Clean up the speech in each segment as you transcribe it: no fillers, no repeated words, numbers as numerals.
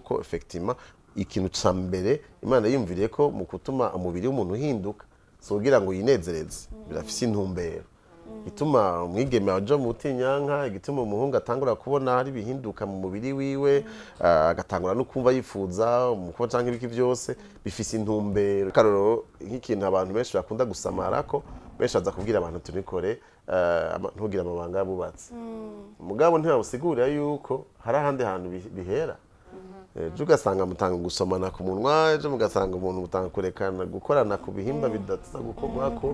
nuko effectivement ikintu ca mbere Imana yumviriye ko mu gutuma umubiri w'umuntu uhinduka sogira ngo yinezereze birafise intumbero ituma umwigeme aja mu butinyanka igituma umuhungu atangura kubona hari bihinduka mu mubiri wiwe agatangura no kumva yifuza umuko canke ibiki byose bifise intumbero karoro nk'ikintu abantu benshi bakunda gusamara ko benshi aza kubwira abantu tunikore ntugira amabanga yabubatse mugabo ntibabusigurira yuko hari ahandi hantu bihera ejo ugasanga mutanga gusomana ku munwa ejo mugasanga umuntu mutanga kurekana gukorana ku bihimba bidatsa gukomako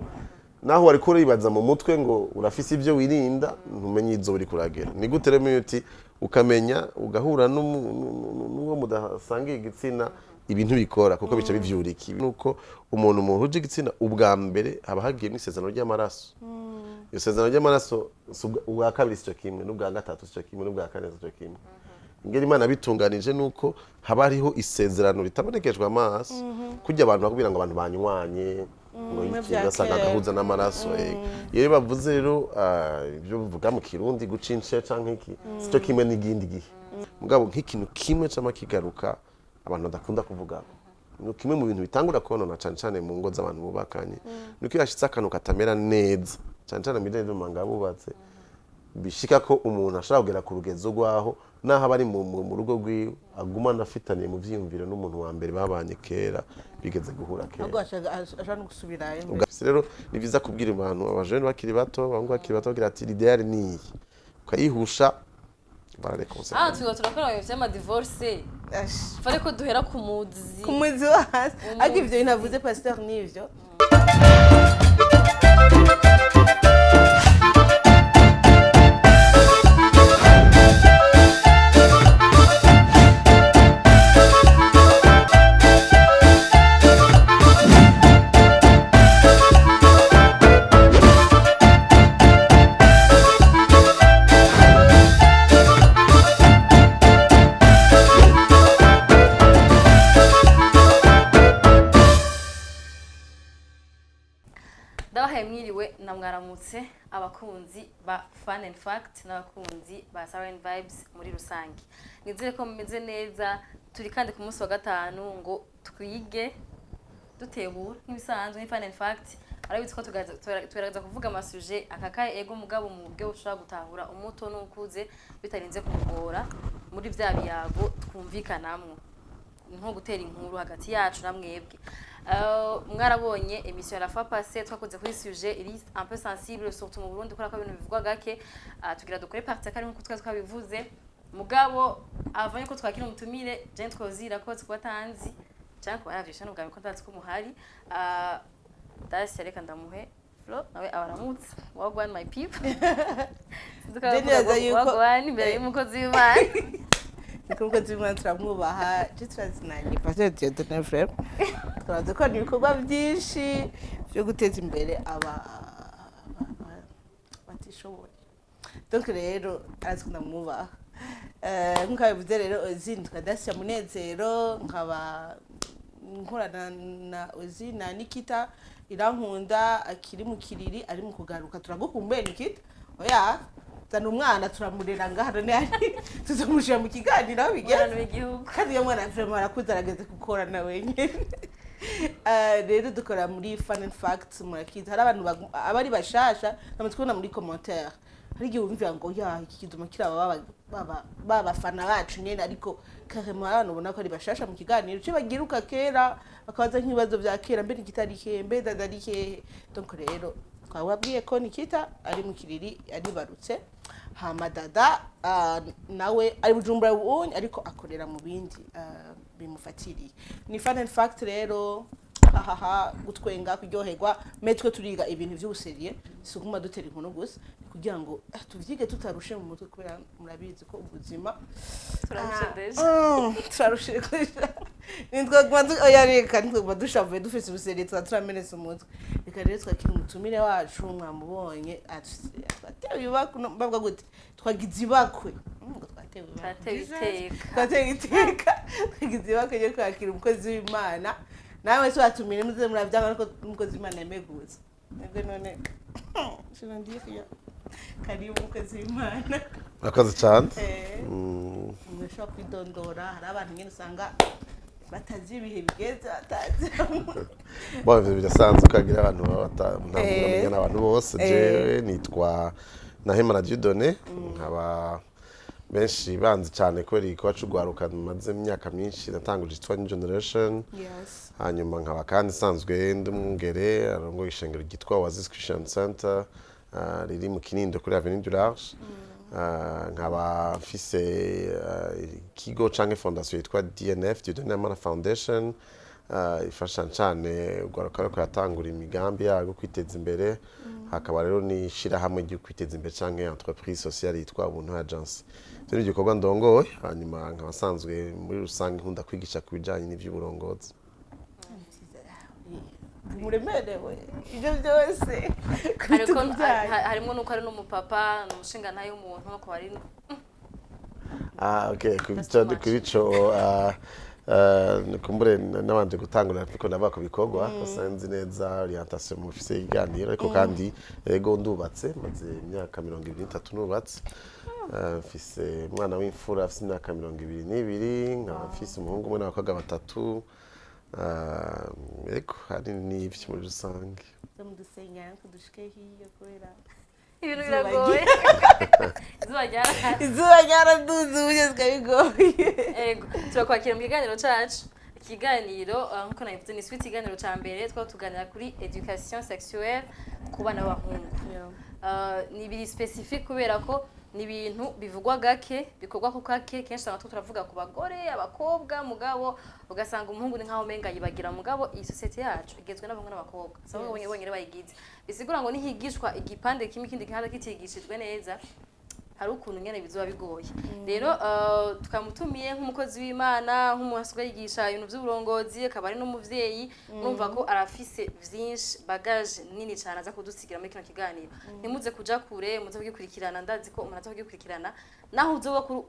naho wari kuribaza mu mutwe ngo urafise ivyo wirinda ntumenye izo uri kuragera ni gute rero uti ukamenya ugahura n'uwo mudasangiye igitsina ibintu bikora kuko bica bivyuriki nuko umuntu muhuje igitsina ubwa mbere haba hagiye n'isezerano ry'amaraso isezerano ry'amaraso ubwa kabiri cyo kimwe n'ubwa gatatu cyo kimwe n'ubwa kane cyo kimwe ingeri Imana bitunganije nuko haba hariho isezerano ritabonekejwe amaso kujya abantu bakubwira ngo abantu banywanye ngo y'ikigasanga gahuza n'amaraso yewe bavuze rero ibyo bivuga mu kirundi gucince canke iki cyo kimwe n'igindi gihe mugabo nk'ikintu kimwe c'amakigaruka abantu badakunda kuvuga no kimwe mu bintu bitangura konona cyane mu ngo z'abantu bubakanye nuko yashitse akantu katamera neza cyane mu bidende manga bubatse bishika ko umuntu ashaka kugera ku rugezo rwaho naho bari mu rugo rwiwe aguma nafitaniye mu vyiyumviro n'umuntu wa mbere babanye kera bigeze guhura kera ahubwo aje no gusubirayo rero ni vyiza kubwira abantu abajene bakiri bato bangu bakiri bato kugira ati l'idéal ni ukayihusha bararekonse turakora ibyo ama divorce fare ko duhera ku muzi hasi ariko ivyo binavuze Pasteur n'ivyo mwiriwe na mwaramutse abakunzi ba Fun and Fact n'abakunzi ba Siren Vibes muri rusange nizere ko mumeze neza turi kandi ku munsi wa gatanu ngo twige dutebura nk'ibisanzwe ni Fun and Fact arabitse ko tugerageza kuvuga amasuje akakaye ego mugabo mu bwe ushaka gutahura umuto n'ukuze bitarinze kumugora muri vya biyago twumvikanamwe nko gutera inkuru hagati yacu namwebwe mwarabonye emission ya la Pasteur twakoze kuri sujet iri un peu sensible surtout mu Burundi kora ko ibintu bivugwa gake tugira dukore partie kari nko twabivuze mugabo avanye ko twakira umutumire je twozira ko twatanzi cyangwa baravyisha n'ubwa ko ndatse ko muhari reka ndamuhe Flo nawe abaramutse wagwan my people neza yuko wagwan imbere y'umukozi w'Imana nikuko zimwe turamwubaha turazinanye Pasteur Dieudonne frère turaza ko ibikorwa byinshi byo guteza imbere batishoboye donc rero arazikunda mwubaha nkuko bivuze rero izindi tukadasya munezero nkaba nkorana na Ozi na Nikita irankunda akiri mu kiriri ari mu kugaruka turagukumbuye Nikita oya zana umwana turamurera ngahano nari tuzamushira mu kiganiro bigera n'igihugu kandi yo mwana vraiment arakuzarageze gukora na wenyine rero dukora muri Fun and Facts murakiza hari abantu abari bashasha namutwona muri commentaire hari igihe wumvira ngo ya iki kiduma kiraba baba fana bacu nyene ariko carrément abantu ubona ko ari bashasha mu kiganiro cyo bagiruka kera bakabaza nk'ibibazo vya kera mbe nikitari mbe dadari hehe donc rero twababwiye ko Nikita ari mu kiriri ari barutse hamadada nawe ari Bujumbura ubunye ariko akorera mu bindi bimufatiriye ni Fun and Fact rero gutwenga kuryoherwa metwe turiga ibintu by'ubuseriye suguma dutera inkuru gusa kugira ngo tuvyige tutarushe mu mutwe kubera murabizi ko ubuzima turarushe oya reka nitwe dushavuye dufise ubuseriye turamenetse umutwe reka rero twakira umutumire wacu mwamubonye twatewe ibakwe bavuga gute twagize ibakwe twatewe iteka twagize ibakwe ryo kwakira umukozi w'Imana nawe se watumire muze muravyanga ariko umukozi w'Imana yemeguza nibwo none sinondiye karibu umukozi w'Imana. Murakoze cyane. Ushobora kwidondora, hari abantu nyine usanga batazi ibihe bigeze batazi. Ivyo birasanzwe ukagira abantu bamenya n'abantu bose. Jewe nitwa NAHIMANA Dieudonne, nkaba benshi banzi cyane kubera igikorwa c'ugwaruka maze imyaka myinshi natanguje yitwa New Generation. Hanyuma nkaba kandi nsanzwe ndi umwungere arongoye ishengero ryitwa Oasis Christian Center riri mu Kinindo kuri Avenue du Large. Nkaba mfise ikigo canke fondation yitwa DNF Dieudonne Foundation ifasha cyane ugwaruka ko yatangura imigambi yago kwiteza imbere. Hakaba rero ni shirahamwe ryo kwiteza imbere canke entreprise sociale yitwa Ubuntu Agency. Ivyo ni igikorwa ndongoye, hanyuma nkaba nsanzwe muri rusange nkunda kwigisha ku bijanye n'ivy'uburongozi. Muremerewe ibyo byose harimo nuko ari n'umupapa n'umushinga ntayo umuntu no kwari okay kubico kumbure nabanje gutangura ariko ndava ku bikorwa kosanzi neza orientation mu office y'iganiro ariko kandi ego ndubatse maze imyaka 23 nubatse. Mfise umwana w'imfura afise imyaka 22 nkaba mfise umuhungu umwe n'abakobwa batatu. Eko hari n'ivyo muri rusange. Mudusengera kudushike hiyo kubera ibintu biragoye. Izuba ryaraduze ubugezwe bigoye. Ego turakwakira mu kiganiro cacu. Ikiganiro nkuko nabivuze ni sweet ikiganiro ca mbere twatuganira kuri education sexuelle ku bana b'abahungu. Ni biri specific kubera ko ni ibintu bivugwa gake bikorwa ku kake kenshi abantu turavuga ku bagore abakobwa mugabo ugasanga umuhungu ni nkaho menga yibagira mugabo iyi society yacu igezwe n'abahungu n'abakobwa sabo bonyere bayigize bisigura ngo nihigishwa igipande kimwe kindi gihanda kitigishijwe neza hari ukuntu nyene bizoba bigoye. Rero tukamutumiye nk'umukozi w'Imana nk'umuhaswa yigisha ibintu by'uburongozi akaba ari n'umuvyeyi numva ko arafise vyinshi bagage nini cyane aza kudusigira muri kino kiganiro. Nimuze kuja kure muze kugikurikirana ndazi ko umuntu azakugikurikirana naho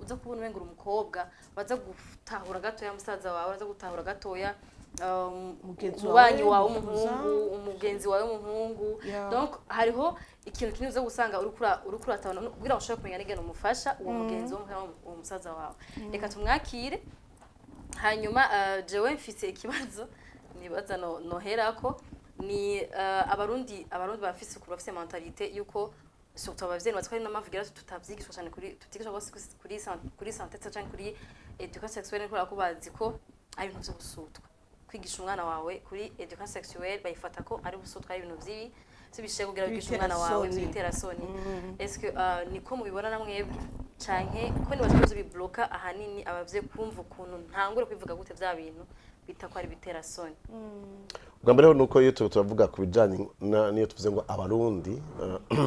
uza kubona wengura umukobwa baza gutahura gatoya musaza wawe baza gutahura gatoya umubanyi wawe umuhungu umugenzi wawe umuhungu. Donc hariho ikintu kintu uza gusanga urukura tabana kugira ushobore kumenya nigene umufasha uwo mugenzi wo musaza wawe. Reka tumwakire hanyuma jewe mfise ikibazo nibaza noherako ni abarundi bafise kurafise mentalite yuko surtout abavyeyi batwari n'amavugira tutavyigishwa cyane tutigishwa bose kuri santé cyane kuri education sexuelle ko bazi ko ari ibintu byo gusutwa. Kwigisha umwana wawe kuri education sexuelle bayifata ko ari busutwa ari ibintu vyibi sibishe kugira bigisha umwana wawe bitera soni. Est-ce que niko mubibona namwebwe canke ko nibazo bibloka ahanini abavyeyi kumva ukuntu ntangure kwivuga gute vya bintu bitakwa ari bitera soni? Ubwa mbere nuko iyo turavuga ku bijanye niyo tuvuze ngo abarundi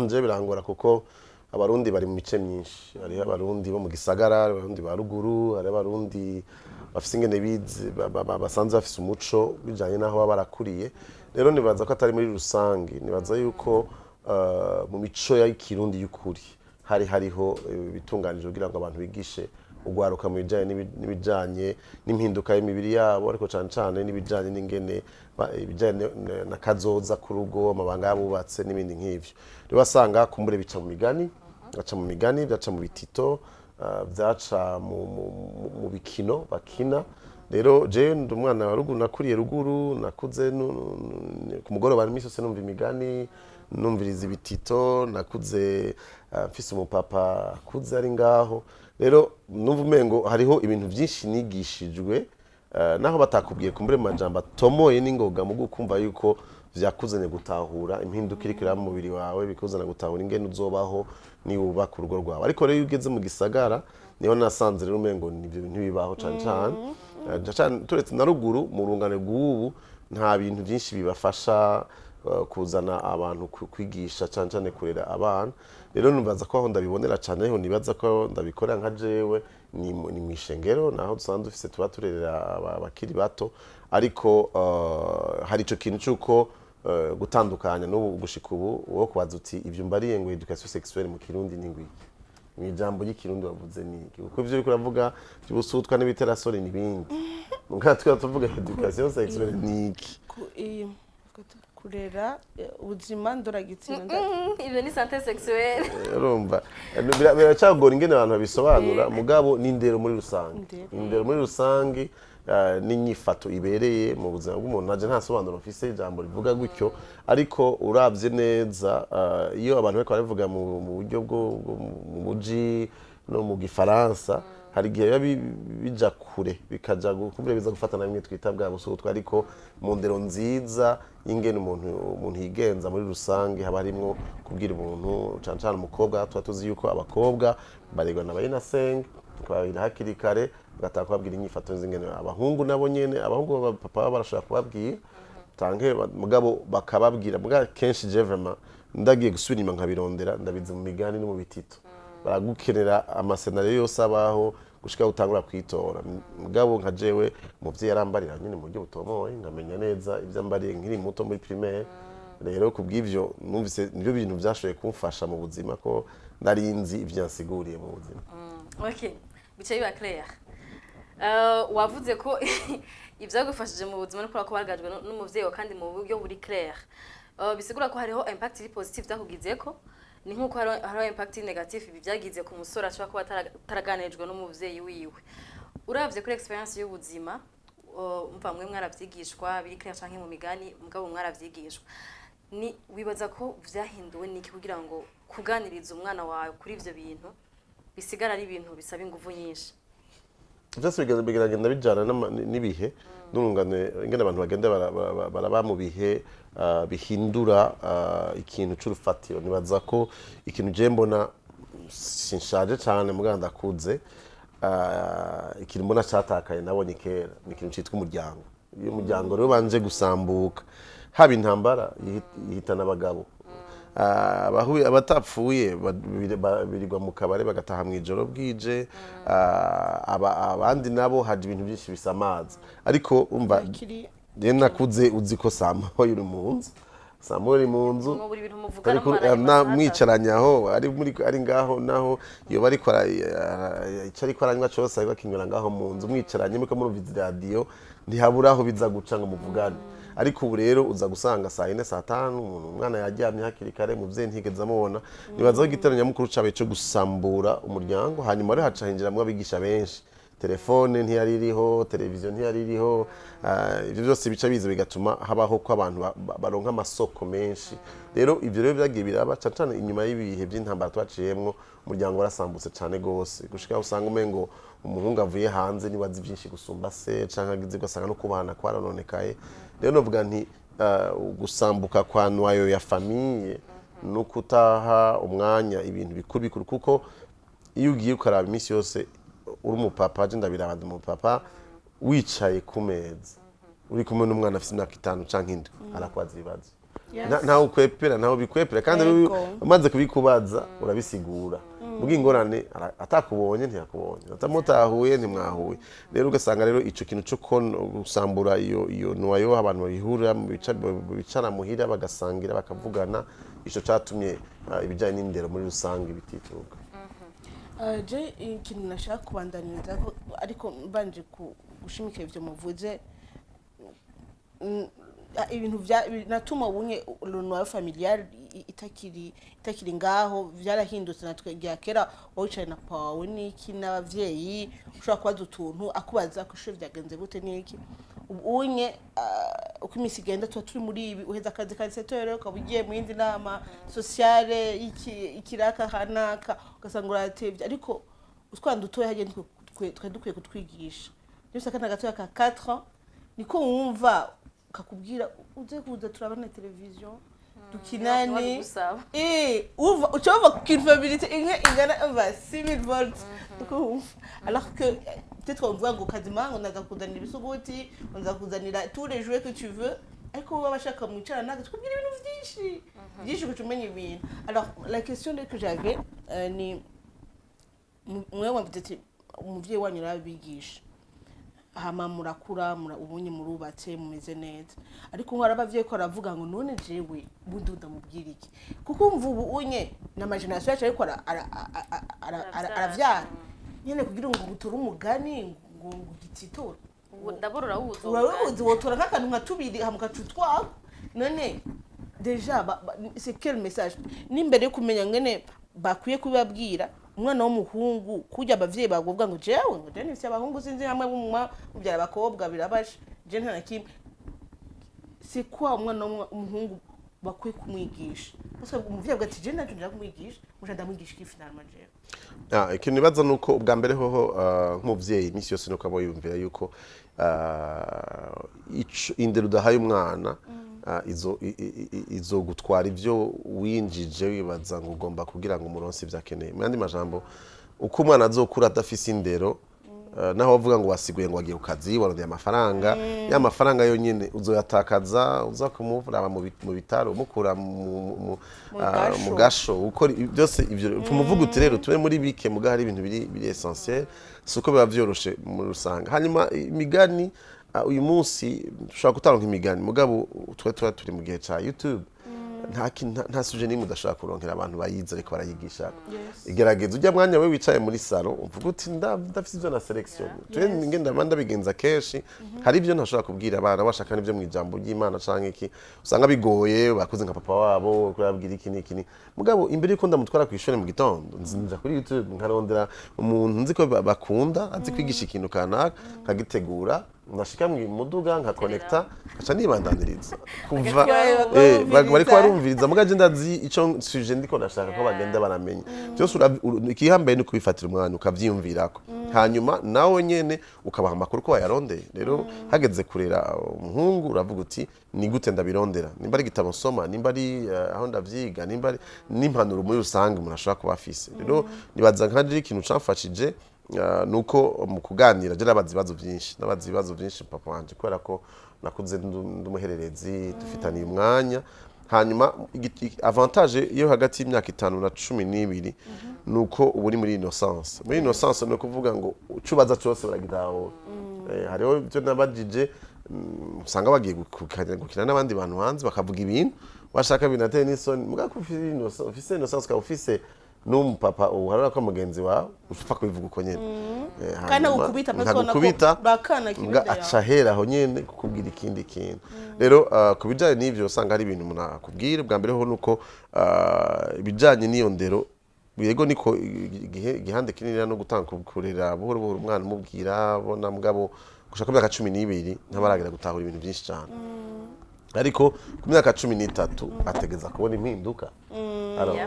je birangora kuko abarundi bari mu mice myinshi. Hari abarundi bo mu gisagara, abarundi ba ruguru, hari abarundi bafise ingene bize basanze bafise umuco bijanye naho baba barakuriye. Rero nibaza ko atari muri rusange, nibaza yuko mu mico y'ikirundi y'ukuri hariho bitunganije kugira ngo abantu bigishe ugwaruka mu bijanye n'ibijanye n'impinduka y'imibiri yabo ariko cyane n'ibijanye n'ingene ibijanye na kazoza ku rugo amabanga yabubatse n'ibindi nk'ivyo. Rero basanga kumbure bica mu migani byaca mu bitito byaca mu bikino bakina. Rero je ndi umwana wa ruguru nakuriye ruguru nakuze ku mugoroba n'imisi yose numva imigani numviriza ibitito nakuze mfise umupapa akuze ari ngaho. Rero numva umengo hariho ibintu byinshi nigishijwe naho batakubwiye kumbure majambo tomoye n'ingoga mu gukumva yuko vyakuzanye gutahura impinduka iri kira mu mubiri wawe bikuzana gutahura ingene uzobaho niwuba ku rugo rwawe. Ariko rero ugeze mu gisagara niho nasanze rero umengo nivyo bintu bibaho cyane turetse na ruguru mu rungane rw'ubu nta bintu byinshi bibafasha kuzana abantu kwigisha cyane kurera abana. Rero numvaza ko aho ndabibonera cyane aho nibaza ko ndabikorera nka jewe ni mwishengero naho dusanzwe dufise tuba turera abakiri bato ariko hari ico kintu cyuko gutandukanya no gushika ubu wo kubaza uti ivyo mbariye ngo education sexuelle mu Kirundi n'ingwi ni ijambo ry'ikirundi bavuze niki kuko ivyo uriko uravuga by'ubusutwa n'ibiterasoni n'ibindi muga tuvuga education sexuelle niki kurera ubuzima ndoragitsina ivyo ni santé sexuelle urumva biracagora ingene abantu babisobanura mugabo n'indero muri rusange indero muri rusange n'inyifato ibereye mu buzima bw'umuntu naje nta sobanuro mfise ijambo rivuga gutyo ariko uravye neza iyo abantu bariko baravuga mu buryo bwo mu muji no mu gifaransa hari igihe bija kure bikaja biza gufatana bimwe twita bwa busutwa ariko mu ndero nziza y'ingene umuntu yigenza muri rusange haba harimwo kubwira umuntu cyane cyane umukobwa tuba tuzi yuko abakobwa baregwa na bayinasenge twabira hakiri kare bagataha kubabwira inyifato z'ingene abahungu nabo nyene abahungu papa barashobora kubabwira tanke mugabo bakababwira mugabo kenshi je vraiment ndagiye gusubira inyuma nkabirondera ndabizi mu migani no mu bitito baragukenera amasenari yose abaho gushika utangura kwitora mugabo nka jewe muvye yarambarira nyine mu buryo butomoye ngamenya neza ivyo mbariye nkiri muto muri primaire rero kubw'ivyo numvise nibyo bintu byashoboye kumfasha mu buzima ko narinzi ivyo nsiguriye mu buzima okay bice biba clair wavuze ko ivyagufashije mu buzima no ko baragajwe n'umuvyeyi kandi mu buryo buri clair bisigura ko hariho impact positive zakugizeko ni nkuko hariho impact negative bivyagize ku musore ashobora kuba ataraganijwe n'umuvyeyi wiwe uravye kuri experience y'ubuzima mva mwe mwaravyigishwa biri clair canke mu migani mugabo mwaravyigishwa ni wibaza ko vyahinduwe niki kugira ngo kuganiriza umwana wawe kuri ivyo bintu bisigara ari ibintu bisaba ingufu nyinshi byose bigenda bijana n'ibihe n'urungane ingene abantu bagenda baraba mu bihe bihindura ikintu c'urufatiro nibaza ko ikintu je mbona sinshaje cyane muganda ndakuze ikintu mbona cyatakaye nabonye kera ni ikintu citwa umuryango iyo umuryango rero banje gusambuka haba intambara yihitana abagabo abatapfuye birirwa mu kabare bagataha mu ijoro bwije abandi nabo haje ibintu byinshi bisamaza ariko umva je nakuze uzi ko Samuel uri mu nzu Samuel uri mu nzu mwicaranye aho ari ngaho naho iyo bari ariko aranywa cyose ariko akinyura ngaho mu nzu mwicaranye muko murumviza radio ntihaburaho biza guca ngo muvugane ariko ubu rero uza gusanga saa 4 saa 5 umwana yaryamye hakiri kare muvyeyi ntigeze amubona nibaza ko igiteranya mukuru cabe cyo gusambura umuryango hanyuma rero haca hinjiramwe abigisha benshi telefone ntiyari iriho televiziyo ntiyari iriho ivyo byose bica biza bigatuma habaho ko abantu baronka amasoko menshi rero ivyo rero byagiye biraba cyane inyuma y'ibihe by'intambara twaciyemwo umuryango warasambutse cyane gose gushika usanga umengo umuhungu avuye hanze nibazi byinshi gusumba se canka agize gasanga no kubana kwaranonekaye rero novuga nti gusambuka kwa nwayo ya famille no kutaha umwanya ibintu bikuru kuko iyo ugiye ukaraba imisi yose uri umupapa je ndabirabanda umupapa wicaye ku meza uri kumwe n'umwana afite imyaka 5 canke 7 arakwaza ibibazo ntaho ukwepera ntaho bikwepera kandi umaze kubikubaza urabisigura ubw'ingorane atakubonye ntiyakubonye atamutahuye ntimwahuye rero ugasanga rero ico kintu cyo gusambura iyo nwayo abantu bahurira mu bicara muhira bagasangira bakavugana ico catumye ibijanye n'indero muri rusange bitituka je ikintu nashaka kubandaniriza ariko mbanje gushimika ivyo muvuze ibintu natuma ubunye runwa familiar itakiri ngaho vyarahindutse natwe gihe kera wicaye na pawe niki n'abavyeyi ushobora kubaza utuntu akubaza ko ishure vyagenze gute niki ubunye uko imisi igenda tuba turi muri ibi uheza akazi ka setere ukaba ugiye mu yindi nama sociale ikiraka hanaka ugasanga uratevye ariko utwana dutoya hagenda twari dukwiye kutwigisha byose akana gatoya ka 4 ans niko wumva kakubwira uze kuza turabana televizion dukinane uva ucova culpabilité ingana va 6000 volts alors que peut-être on voit ngo kadima ngo naza kuzanira ibisuguti onza kuzanira tous les jouets que tu veux ariko baba bashaka mwicara naga tukubwira ibintu byinshi kutumenya ibintu alors la question que j'avais ni mwe peut-être umuvyeyi wanyu rabigisha hama murakura ubunye murubatse mumeze neza ariko nkarabavye ko aravuga ngo none jewe bundi ndamubwira iki kuko umva ubunye na imagination yacu ariko aravyara nyene kugira ngo gutora umugani ngo gititora ndabura urawuzi wotora nk'akantu nka tubiri hamukacutwa none deja c'est quel message n'imbere yo kumenya ngene bakwiye kubabwira umwana w'umuhungu kujya abavyeyi bagovuga ngo jewe ngo je nifise abahungu sinzi hamwe mubyara abakobwa birabaje je nta nakimwe c'est quoi umwana w'umuhungu bakwiye kumwigisha parce que umuvyeyi avuga ati je nacyo nja kumwigisha muje ndamwigisha iki finalement jewe ikintu nibaza nuko ubwa mbere hoho nk'umuvyeyi imisi yose nuko abo yumvira yuko indero udahaye umwana izo gutwara ivyo winjije wibaza ngo ugomba kugira ngo umuronsi vyakeneye mu yandi majambo uko umwana azokura adafise indero naho bavuga ngo wasiguye ngo agiye ku kazi warondeye amafaranga ya mafaranga yo nyene uzoyatakaza uza kumuvura mu bitaro mukura mu gasho uko byose ivyo tumuvuga uti rero tube muri bike muga hari ibintu biri essentiel suko biba vyoroshe mu rusanga hanyuma imigani uyu munsi dushobora gutaronka imigani mugabo turi mu gihe ca YouTube nta suje nimwe udashobora kuronkera abantu bayize ariko barayigisha igerageza ujya mwanya we wicaye muri salo uvuga uti ndafise ivyo na selection twe ngenda manda bigenza keshi hari ivyo ntashobora kubwira abana bashaka n'ivyo mu ijambo ry'Imana canke iki usanga bigoye bakoze nka papa wabo kurabwira iki n'iki mugabo imbere yuko ndamutwara ku ishuri mu gitondo nzinja kuri YouTube nkarondera umuntu nzi ko bakunda azi kwigisha ikintu kanaka nkagitegura nashika mu muduga nka connecta acha nibandaniriza kuva bariko barumviriza mugaje ndazi ico suje ndiko nashaka ko bagenda baramenya cyose ikihambaye no kubifatira umwanya ukavyiyumvirako hanyuma nawe nyene ukabaha amakuru ko bayarondeye rero hageze kurera umuhungu uravuga uti ni gute ndabirondera nimba ari gitabo nsoma nimba ari aho ndavyiga nimba ari n'impanuro muri rusange umuntu ashobora kuba afise rero nibaza nkaje ikintu camfashije nuko mu kuganira je nabazi ibibazo byinshi papa wanje kubera ko nakuze ndumuhererezi dufitaniye umwanya hanyuma avantage yo hagati y'imyaka 5 na 12 nuko uburi muri innocence no kuvuga ngo ucubaza cyose baragitaho hariho byo nabajije usanga bagiye gukina n'abandi bantu hanze bakavuga ibintu washaka binateye n'isoni mugako ufise innocence ka ufise n'umupapa uharara ko mugenzi wawe ushaka kubivuga uko nyene kana ukubita bakona bakana kibida acahera aho nyene kukubwira ikindi kintu rero kubijanye n'ivyo usanga hari ibintu umuntu akubwira bwa mbere ho nuko ibijanye n'iyo ndero yego niko gihande kinini no gutanga kurera buhoro buhoro umwana umubwira bona mugabo gushaka myaka 12 ntabaragira gutahura ibintu byinshi cyane ariko ku myaka 13 ategeza kubona impinduka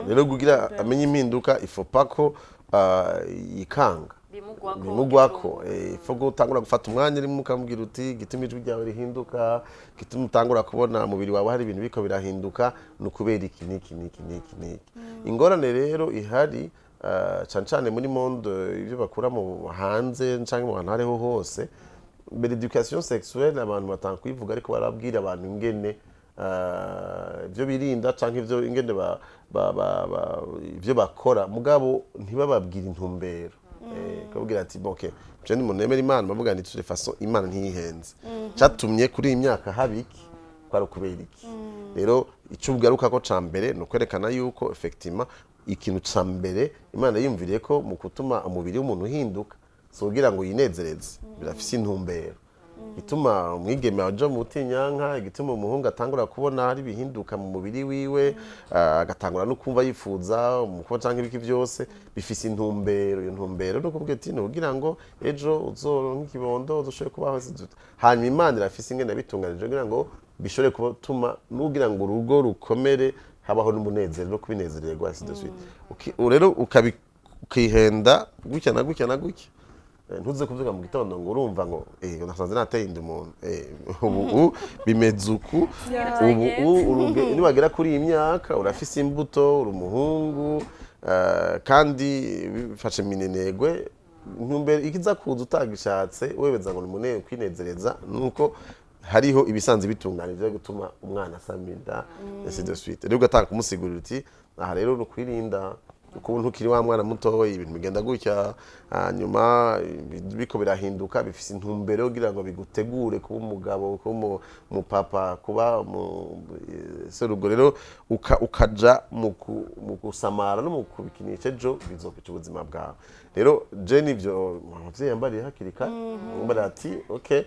rero kugira amenye impinduka ifopako ikanga bimugwako ifo gutangura gufata umwanya rimwe ukambwira uti gituma ijwi ryawe rihinduka gituma utangura kubona mubiri wawe hari ibintu biko birahinduka nukubera iki niki ingorane rero ihari cyane muri monde ibyo bakura mu hanze canke mu bantu hariho hose l'éducation sexuelle abantu batanga kwivuga ariko barabwira abantu ingene ibyo birinda canke ibyo ingene ibyo bakora mugabo ntibababwira intumbero kabwira ati okay je ni munemera Imana bavuga ni de façon Imana ntihenze cyatumye kuri imyaka habiki kwari kubera iki rero icyo ugaruka ko cambere no kwerekana yuko effectivement ikintu cambere Imana yumviriye ko mu kutuma umubiri w'umuntu uhinduka sogira ngo yinezereze birafise intumbero ituma umwigeme aje mu tinyanka igituma umuhungu atangura kubona hari bihinduka mu mubiri wiwe agatangura no kumva yifuza umuko canke ibiki byose bifise intumbero iyo ntumbero no kuvuga ati no kugira ngo ejo uzoronka ikibondo uzoshoye kubaho sizuta hanyuma Imana irafise ingene bitunganije kugira ngo bishore kubatuma nugira ngo urugo rukomere habaho n'umunezero no kubinezererwa sidoswite rero ukihenda gutya na gutya ntuze kuvuga mu gitondo ngo urumva ngo nasanze nateye indi umuntu ubu bimeze uku ubu nibagera kuri iyi myaka urafise imbuto uri umuhungu kandi bifashe minenegwe ntumbere ikiza kuza utagishatse webeza ngo umuneye kwinezereza nuko hariho ibisanzwe bitunganije byo gutuma umwana asamida ainsi de suite rero ugatanga kumusigurira uti aha rero no kwirinda ukuntu ukiri wa mwana muto ibintu bigenda gutya hanyuma biko birahinduka bifise intumbero kugira ngo bigutegure kuba umugabo kuba umupapa kuba serugo rero ukaja mu gusamara no mu kubikinisha ejo bizokwica ubuzima bwawe rero je nivyo abavyeyi yambariye hakirika mbara ati okay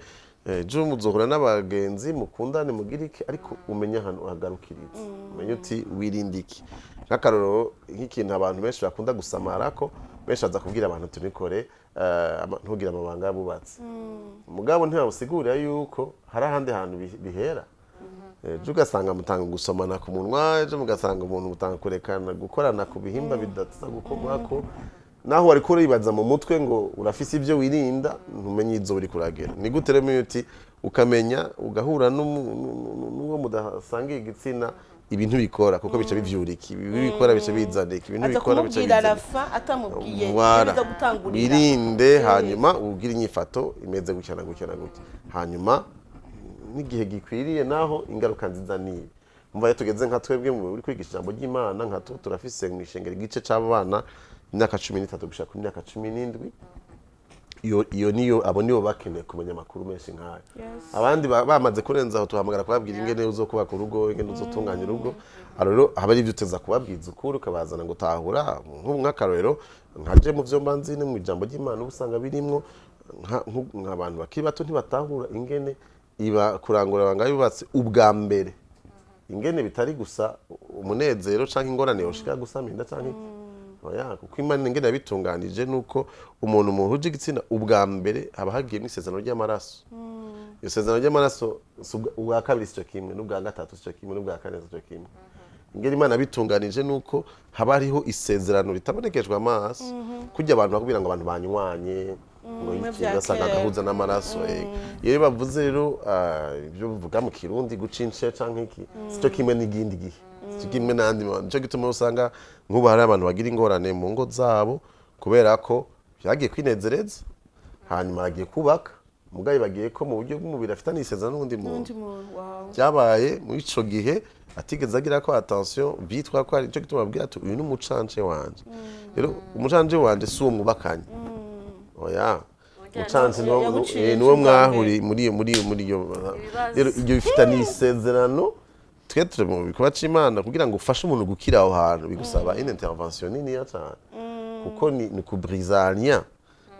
ejo muzohura n'abagenzi mukundane mugirike ariko umenya hano uhagarukiriza umenya uti wirinde iki nk'akarorero nk'ikintu abantu benshi bakunda gusamara ko benshi aza kubwira abantu tunikore ntugire amabanga yabubatse mugabo ntibabusigurira yuko hari ahandi hantu bihera ejo ugasanga mutanga gusomana ku munwa ejo mugasanga umuntu mutanga kurekana gukorana ku bihimba bidatsa gukomako naho wari kuribaza mu mutwe ngo urafise ibyo wirinda ntumenye izo uri kuragera ni gute rero uti ukamenya ugahura n'uwo mudasangiye igitsina ibintu bikora kuko bice bivyuriki bikora bice bizanika ibintu bikora bice bizanika atamubwiye neza gutangurira birinde hanyuma ugira inyifato imeze gucyana hanyuma n'igihe gikwiriye naho ingaruka nziza nibi umva tugeze nka twebwe mu kwigisha ijambo ry'Imana nka turafise mu ishengero igice c'abana imyaka 13 gushaka ku myaka 17 iyo niyo abo niyo bakeneye kumenya amakuru menshi nk'ayo abandi bamaze kurenza aho tuhamagara kubabwira ingene uzokubaka urugo ingene uzotunganya urugo rero haba ari ibyo uteza kubabwiza ukuri ukabazana ngo tahura nk'akarorero nkaje mu byo mbanzi ne mu ijambo ry'Imana ubusanga birimwo nk'abantu bakiri bato ntibatahura ingene iba kurangura banga yubatse ubwa mbere ingene bitari gusa umunezero canke ingorane yoshika gusaminda canke oya kuko Imana ingene yabitunganije nuko umuntu muhuje igitsina ubwa mbere haba hagiye n'isezerano ry'amaraso isezerano ry'amaraso ubwa kabiri cyo kimwe n'ubwa gatatu cyo kimwe n'ubwa kane cyo kimwe ingene Imana bitunganije nuko haba hariho isezerano ritabonekejwe amaso kujya abantu bakubwira ngo abantu banywanye ngo yikirasanga gahuza n'amaraso iyo bavuze rero ibyo bivuga mu kirundi gucince canke iki cyo kimwe n'igindi gihe kimwe nandi cyo gituma usanga nk'ubu hari abantu bagira ingorane mu ngo zabo kubera ko byagiye kwinezereza hanyuma bagiye kubaka mugaye bagiye ko mu buryo bw'umubiri afitanye isezerano n'undi muntu byabaye muri ico gihe atigeze agira ko attention bitwa ko ari cyo gituma babwira ati uyu n'umucanje wanje rero umucanje wanje si umubakanye oya umucanje niwo mwahuri muri iyo rero ibyo bifitanye isezerano twe mu bikuba c'Imana kugira ngo ufashe umuntu gukira aho hantu bigusaba une intervention nini ya cyane kuko ni kubrizania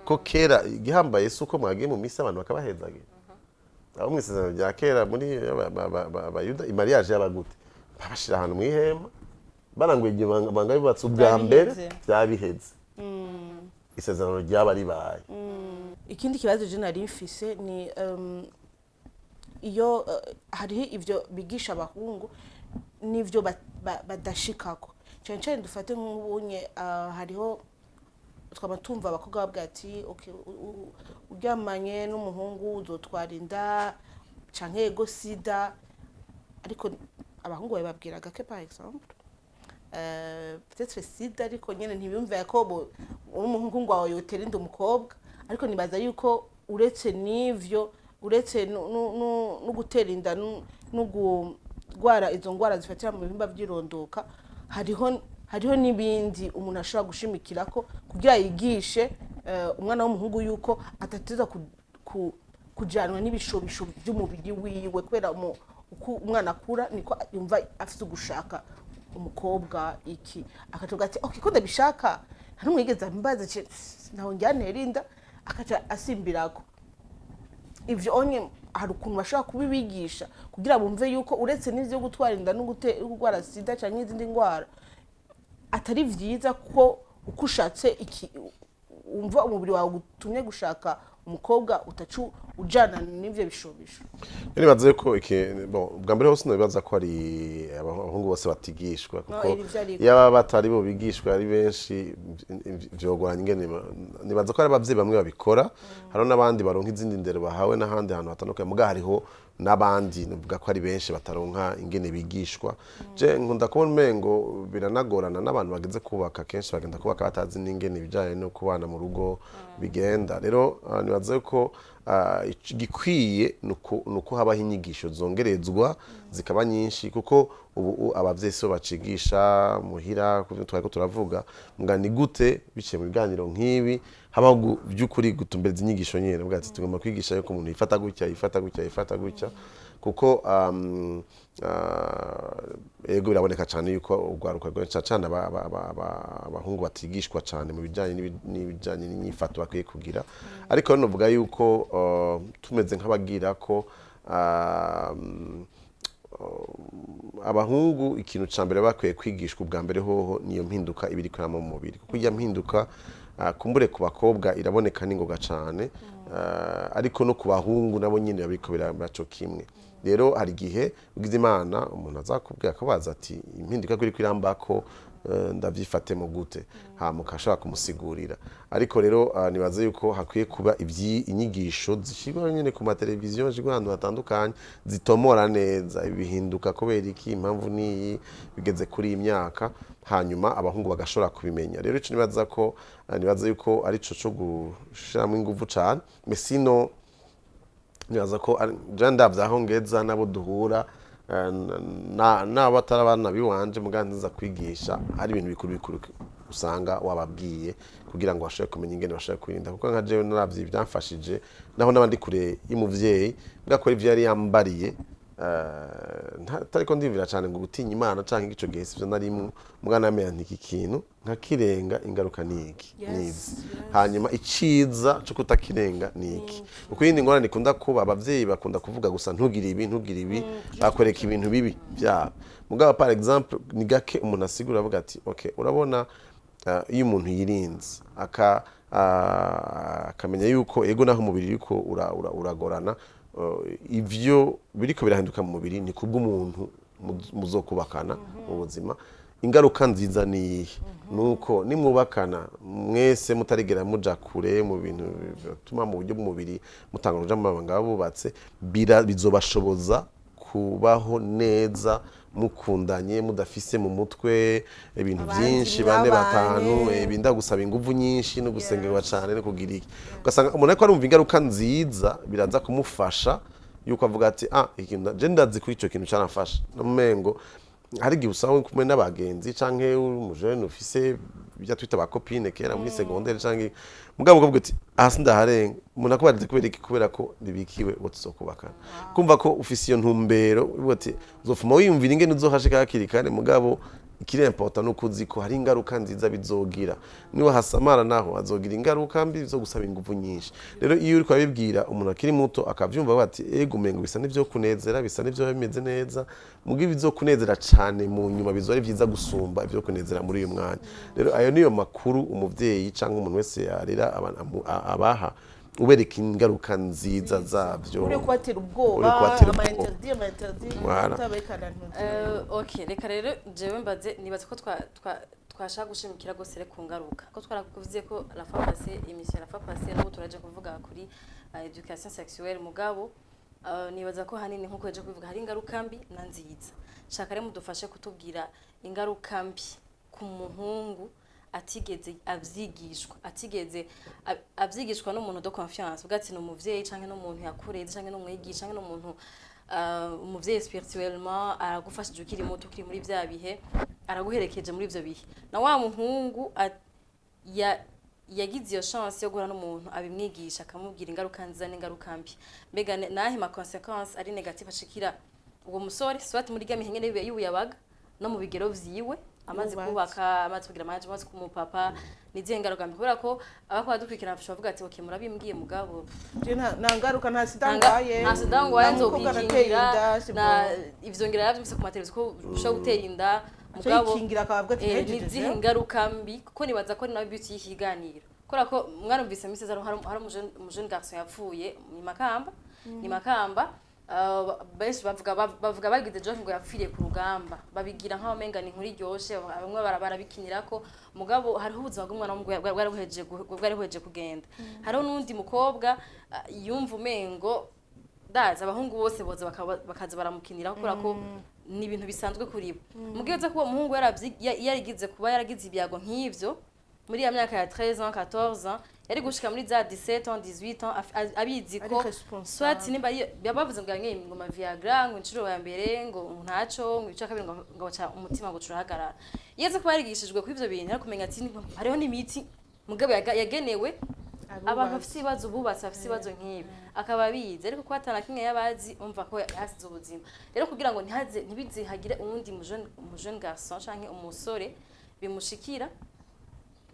ko kera igihambaye suko mwagiye mu misi abantu bakabahezagira abo mwisezerano rya kera muri abayuda imariage y'abagute babashira ahantu mu ihema baranguye igihe banga bibatse ubwa mbere byabiheze isezerano ryaba ribaye ikindi kibazo je nari mfise ni iyo hariho ibyo bigisha abahungu n'ibyo badashikako cyane dufate nk'ubunye hariho twaba tumva abakobwa babwira ati uryamanye n'umuhungu uzotwara inda canke ego sida ariko abahungu bababwiraga ke par exemple peut-être sida ariko nyene ntibiyumvira ko umuhungu wawe yotera inda umukobwa ariko nibaza yuko uretse n'ivyo uretse no gutera inda no gugwara izo ngwara zifatira mu bihimba by'irondoka hariho n'ibindi umuntu ashobora gushimikira ko kugira yigishe umwana w'umuhungu yuko atateza kujanwa n'ibishobisho by'umubiri wiwe kubera uko umwana akura niko yumva afite gushaka umukobwa iki akavuga ati okay ko ndabishaka nta numwigeze ambaza naho njyanera inda akaca asimbirako ivyo onye hari ukuntu bashaka kubibigisha kugira bumve yuko uretse n'ivyo gutwara inda no gutwara sida canke izindi ngwara atari vyiza ko ukushatse iki umva umubiri wawe gutumye gushaka umukobwa utacu ujana n'ivyo bishobisho nibaze ko bwa mbere hose nibaza ko ari abahungu bose batigishwa kuko yaba batari bo bigishwa ari benshi vyogoranye ingene nibaza ko ari abavyeyi bamwe babikora haro n'abandi baronka izindi ndero bahawe n'ahandi hantu hatandukanye muga hariho n'abandi nuvuga ko ari benshi bataronka ingene bigishwa je nkunda kubona umengo biranagorana n'abantu bageze kubaka kenshi bagenda kubaka batazi n'ingene bijanye no kubana mu rugo bigenda rero nibaze ko gikwiye nuko habaho inyigisho zongerezwa zikaba nyinshi kuko ubu abavyeyi so bacigisha muhira twari ko turavuga nga ni gute biciye mu biganiro nk'ibi habaho by'ukuri gutumbereza inyigisho nyene bwa ati tugomba kwigisha yuko umuntu yifata gutya kuko ego biraboneka cyane yuko ugwaruka rwinshi cyane abahungu batigishwa cyane mu bijanye n'ibijanye n'inyifato bakwiye kugira ariko novuga yuko tumeze nk'abagira ko abahungu ikintu cambere bakwiye kwigishwa ubwa mbere hoho niyo mpinduka ibiri kurama mu mubiri kuko iyo mpinduka kumbure ku bakobwa iraboneka n'ingoga cyane ariko no ku bahungu nabo nyine babiko birabaco kimwe rero hari gihe ugize imana umuntu azakubwira akabaza ati impinduka kuri kwirambako ndavyifatemo gute mukashaka kumusigurira ariko rero nibaze yuko hakwiye kuba inyigisho zishirwa nyene ku mateleviziyo zishirwa ahantu hatandukanye zitomora neza ibihinduka kubera iki impamvu niyi bigeze kuri imyaka hanyuma abahungu bagashobora kubimenya rero ico nibaza yuko ari co gushiramo ingufu cyane mesino nibaza ko ndavyaho ngeza nabo duhura n'abatarabana biwanje muganza kwigisha ari ibintu bikuru usanga wababwiye kugira ngo bashobore kumenya ingene bashobora kwirinda kuko nka jewe naravye byamfashije naho n'abandi kure y'umuvyeyi bwakora ivyo yari yambariye tariko ndivira cyane ngo gutinya imana canke igico gihe sivyo narimwe mugana amenya ntiki kintu nkakirenga ingaruka niki nizi hanyuma iciza cyo kutakirenga niki uko yindi ngorane ikunda kuba abavyeyi bakunda kuvuga gusa ntugire ibi bakwereka ibintu bibi byabo mugabo par exemple ni gake umuntu asigura avuga ati okay urabona iyo umuntu yirinze akamenya yuko ego naho umubiri yuko uragorana ivyo biriko birahinduka mu mubiri ni kubw'umuntu muzokubakana mu buzima ingaruka nziza ni nuko nimwubakana mwese mutarigera muja kure mu bintu bituma mu buryo bw'umubiri mutanga uruja mu mabanga bubatse bizobashoboza kubaho neza mukundanye mudafise mu mutwe ibintu byinshi bane batanu binda gusaba ingufu nyinshi no gusengerwa cyane no kugira iki ugasanga umuntu ariko arumva ingaruka nziza biraza kumufasha yuko avuga ati ikintu je ndazi kuri ico kintu cyaramfasha no mengo hari gihe usanga kumwe n'abagenzi canke umujene ufise bijya twita ba copine kera muri secondaire canke mugabo ukavuga ati hasi ndaharenga umuntu akubarize kubera iki kubera ko ribikiwe utizokubaka kumva ko ufise iyo ntumbero uvuga ati uzofuma wiyumvira ingene uzohashika hakiri kare mugabo ikiri important nuko uziko hari ingaruka nziza bizogira niwe hasamara naho azogira ingaruka mbi zo gusaba ingufu nyinshi rero iyo uri kwabibwira umuntu akiri muto akavyumva bati ego mengo bisa n'ivyo kunezera bisa n'ivyo bimeze neza mugihe bizokunezera cyane mu nyuma bizore vyiza gusumba ivyo kunezera muri uyu mwanya rero ayo niyo makuru umuvyeyi canke umuntu wese yarera abaha ubereka ingaruka nziza zavyo uri kubatera ubwoba ama-interdit okay reka rero jewe mbaze nibaze ko twashaka gushimikira gose re ku ngaruka ko twarakuvuze ko la fois passée émission la fois passée n'ubu turaje kuvuga kuri education sexuelle mugabo nibaza ko hanini nkuko yaje kuvuga hari ingaruka mbi na nziza shaka rero mudufashe kutubwira ingaruka mbi ku muhungu atigeze avyigishwa n'umuntu de confiance ugati no muvyeyi canke no muntu yakureze canke no mwigisha canke no muntu umuvyeyi spirituellement aragufashije ukiri muto ukiri muri vya bihe araguherekeje muri ivyo bihe na wa muhungu yagize iyo chance yo guhura n'umuntu abimwigisha akamubwira ingaruka nziza n'ingaruka mbi mbega nahe ma consequence ari negative ashikira uwo musore swati muri gami hengene y'ubuyabaga no mu bigero vyiwe amaze kubaka amaze kugira amaje amaze kumupapa nizihe ngaruka mbi kubera ko abakwa dukurikirana afasha bavuga ati okay murabimbwiye mugabo je nta ngaruka nta sidangwaye nzobikingira na ivyo ngira yavyumvise ku mateleviziyo ko ushobora gutera inda mugabo kingira akababwa ati nizihe ngaruka mbi kuko nibaza ko nawe beauty y'ikiganiro kubera ko mwarumvise mise zaro hari umujene garçon yapfuye ni Makamba benshi bavuga bagize joke ngo yapfiriye ku rugamba babigira nkaho menga ni nkuri ryoshe bamwe barabikinirako mugabo hariho ubuzima bw'umwana bwari buheje kugenda hariho n'undi mukobwa yumva umengo ndaza abahungu bose boza bakaza baramukinira kubera ko ni ibintu bisanzwe kuri bo mugeze ko uwo muhungu yarigize kuba yaragize ibyago nk'ivyo muri ya myaka ya 13 ans 14 ans yari gushika muri za 17 ans 18 ans abizi ko swati nimba yabavuze ngo nganye ingoma Viagra ngo incuro ya mbere ngo ntaco ngo ica kabiri ngo cha umutima ngo turahagarara yeze ko barigishijwe ku ivyo bintu ariko kumenya ati hariho n'imiti mugabo yagenewe abantu bafite ibibazo bubatse bafite ibibazo nk'ibi akaba abizi ariko ko atana kimwe yabazi umva ko yasize ubuzima rero kugira ngo ntibize hagire uwundi jeune garçon canke umusore bimushikira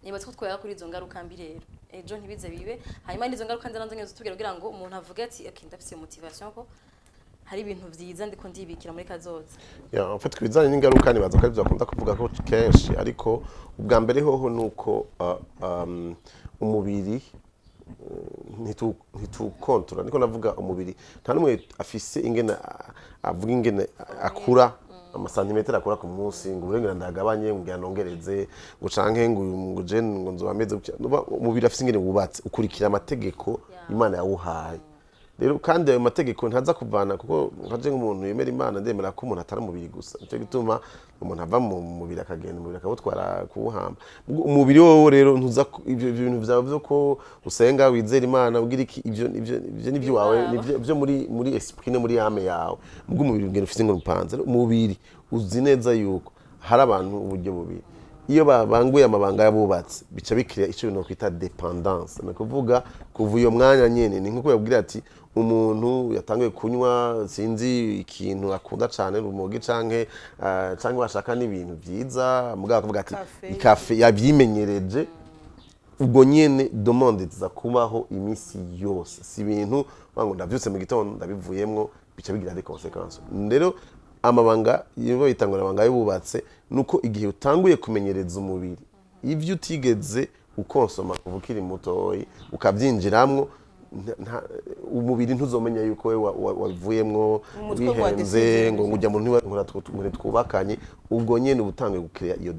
niba twatwara kuri izo ngaruka mbi rero ejo ntibize bibe hanyuma n'izo ngaruka nzanzo nyose tubwira kugira ngo umuntu avuge ati okay ndafite motivation ko hari ibintu vyiza ndiko ndibikira muri kazoza en fait kubizanye n'ingaruka nibaza ko aribyo akunda kuvuga ko kenshi ariko ubwa mbere hoho nuko umubiri ntitukontora niko navuga umubiri nta numwe afise ingene avuga ingene akura amasantimetero akora ku munsi ngo urengera ndagabanye ngo yanongereze ngo canke ngo je ngo nzobameze umubiri afise ingene wubatse ukurikira amategeko Imana yawuhaye rero kandi ayo mategeko ntaza kuvana kuko nkaje nk'umuntu yemera Imana ndemera ko umuntu atari umubiri gusa nico gituma umuntu ava mu mubiri akagenda umubiri akabutwara kuwuhamba umubiri wowe rero ntuza ibyo bintu vyawe byo ko usenga wizera Imana ugira iki ibyo nivyo wawe nivyo muri esprit no muri ame yawe ubwo umubiri ngene ufise ngo rupanze umubiri uzi neza yuko hari abantu uburyo bubiri iyo babanguye amabanga yabubatse bica bikira ico bintu kwita dependance no kuvuga kuva uyo mwanya nyene ni nkuko yabwira ati umuntu yatangiye kunywa sinzi ikintu akunda cyane rumogi canke bashaka n'ibintu byiza mugabo akavuga ati ikafe yabyimenyereje ubwo nyene demande ziza kubaho imisi yose si ibintu bango ndavyutse mu gitondo ndabivuyemwo bica bigira des conséquences rero amabanga yibo yitangura amabanga yubatse nuko igihe utanguye kumenyereza umubiri ivyo utigeze ukonsoma kuvukiri mutoyi ukavyinjiramwo umubiri ntuzomenya yuko we wavuyemwo bihenze ngo ngujya mu nti twubakanye ubwo nyene ubutangiye gukrea iyo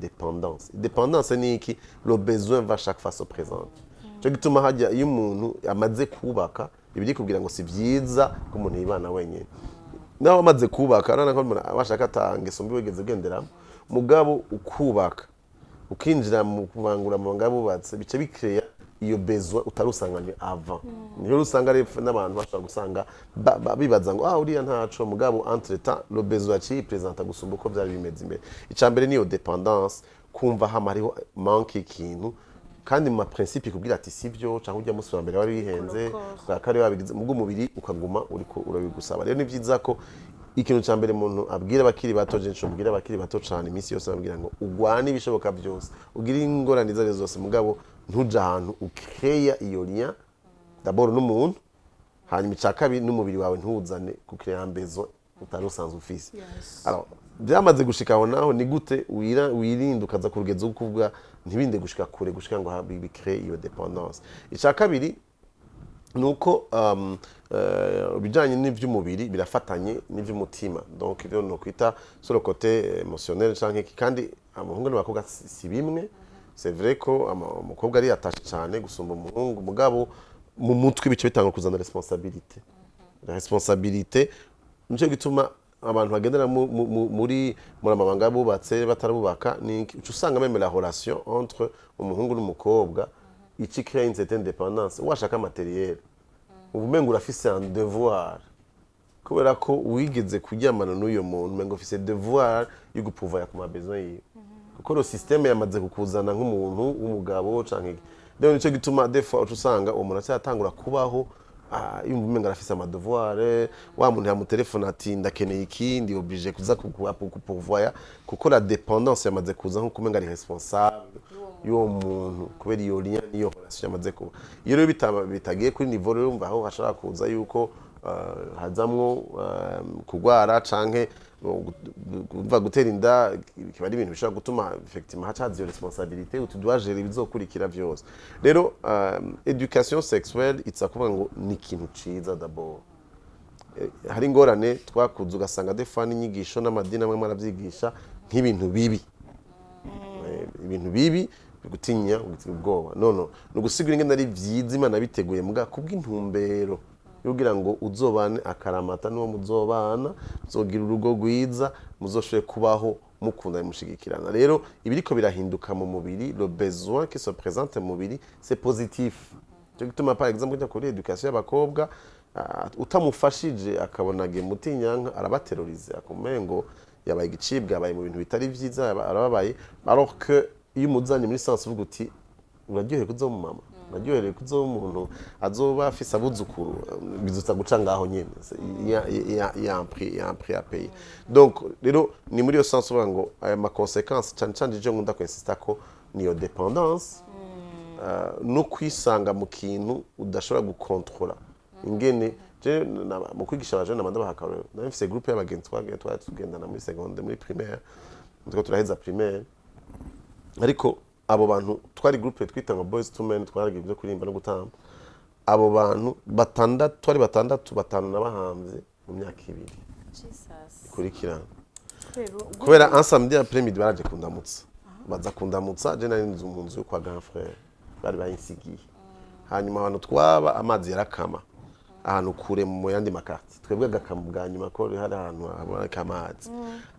dependance ni iki le besoin va chaque fois se présente cyo gituma hajya iyo umuntu amaze kubaka ibiri kubwira ngo si byiza ko umuntu yibana wenyine naho amaze kubaka arana ko umuntu abashaka atange sombi wegeze genderamo mugabo ukubaka ukinjira mu kubangura amabanga bubatse bice bikrea iyo besoin utarusanganye avant niyo rusanga refe n'abantu bashaka gusanga bibaza ngo uriya ntaco mugabo entre temps le besoin ci présenta gusumba uko byari bimeze imbere icambere niyo dependance kumva hamariho manque ikintu kandi mu principe kubwira ati sivyo cyangwa ujya musura mbere wari wihenze bwakare wabigize mu umubiri ukaguma uriko urabigusaba rero ni byiza ko ikintu cyambere umuntu abwira bakiri bato jenshi ubwira bakiri bato cyane imisi yose abwira ngo ugwane ibishoboka byose ugira ingorane zose zose mugabo ntuja ahantu ukreya iyo lien d'abord n'umuntu hanyuma icakabiri n'umubiri wawe ntuzane kukreya besoin utarusanzwe ufise alors byamaze gushika aho naho ni gute wirinda ukaza kurugeza ukuvuga ntibinde gushika kure gushika ngo bicrée iyo dépendance icakabiri nuko bijanye n'ivy'umubiri birafatanye n'ivy'umutima donc ivyo no kwita sur le côté émotionnel canke kandi amahungu n'abakobwa si bimwe c'est vrai ko umukobwa ari attaché cyane gusumba umuhungu mugabo mu mutwe bice bitanga kuzana responsabilité la responsabilité nico gituma abantu bagendera muri amabanga bubatse batarabubaka ni usanga même la relation entre umuhungu n'umukobwa iki crée une certaine dépendance washaka matériel ubumengo urafise un devoir kubera ko wigeze kuryamana n'uyo muntu mengo ufise devoir yo gupuvaya ku mabesoin yiwe kuko le système yamaze kukuzana nk'umuntu w'umugabo canke rero nico gituma des fois usanga umuntu acyatangura kubaho yumva umenga arafise ama devoir wa muntu yamutelefona ati ndakeneye iki ndi obligé kuza kupuvaya kuko la dépendance yamaze kuza nko kumenga ari responsable yo muntu kubera iyo lien niyo relation yamaze kuba iyo rero bitagiye kuri niveau rero umva aho hashaka kuza yuko hazamwo kugwara canke kumva gutera inda kiba ari ibintu bishobora gutuma effectivement hacaza iyo responsabilité tu dois gérer ibizokurikira vyose rero education sexuelle itsa kuvuga ngo ni ikintu ciza d'abord hari ingorane twakuze ugasanga defana inyigisho n'amadini amwe maravyigisha nk'ibintu bibi ibintu bibi gutinya ubwoba no gusigura ingene ari vyiza Imana biteguye muga kubw'intumbero yugira ngo uzobane akaramata n'uwo muzobana uzogira urugo rwiza muzoshobore kubaho mukunda mushigikirana rero ibiriko birahinduka mu mubiri le besoin qui se présente mu mubiri c'est positif cyo gituma par exemple kujya kuri education y'abakobwa utamufashije akabona gemutinyanka arabaterorize akumengo yabaye igicibwa yabaye mu bintu bitari vyiza arababaye alors que iyo umuzanye muri sens uvuga uti uraryohe kuzo mu mama naryohereye ko uzoba umuntu azoba afise abuzukuru bizuza guca ngaho nyene yampri à payer donc rero ni muri yo sens uvuga ngo aya ma conséquences cyane cyane je ngunda kwensista ko niyo dependance no kwisanga mu kintu udashobora gukontrola ingene je mu kwigisha abaje namanda bahakarero nafise groupe y'abagenzi twagendana muri seconde muri primaire ndiko turaheza primaire ariko abo bantu twari groupe twita ngo boys to men twaragiye byo kurimba no gutamba abo bantu batandatu batanu nabahamvye mu myaka ibiri kurikirana kubera un samedi après midi baraje kundamutsa baza kundamutsa je nari nzu mu nzu kwa grand frère bari bayinsigiye hanyuma abantu twaba amazi yarakama ahantu kure mu yandi makarti twebwe agakama bwa nyuma ko hari ahantu haboneka amazi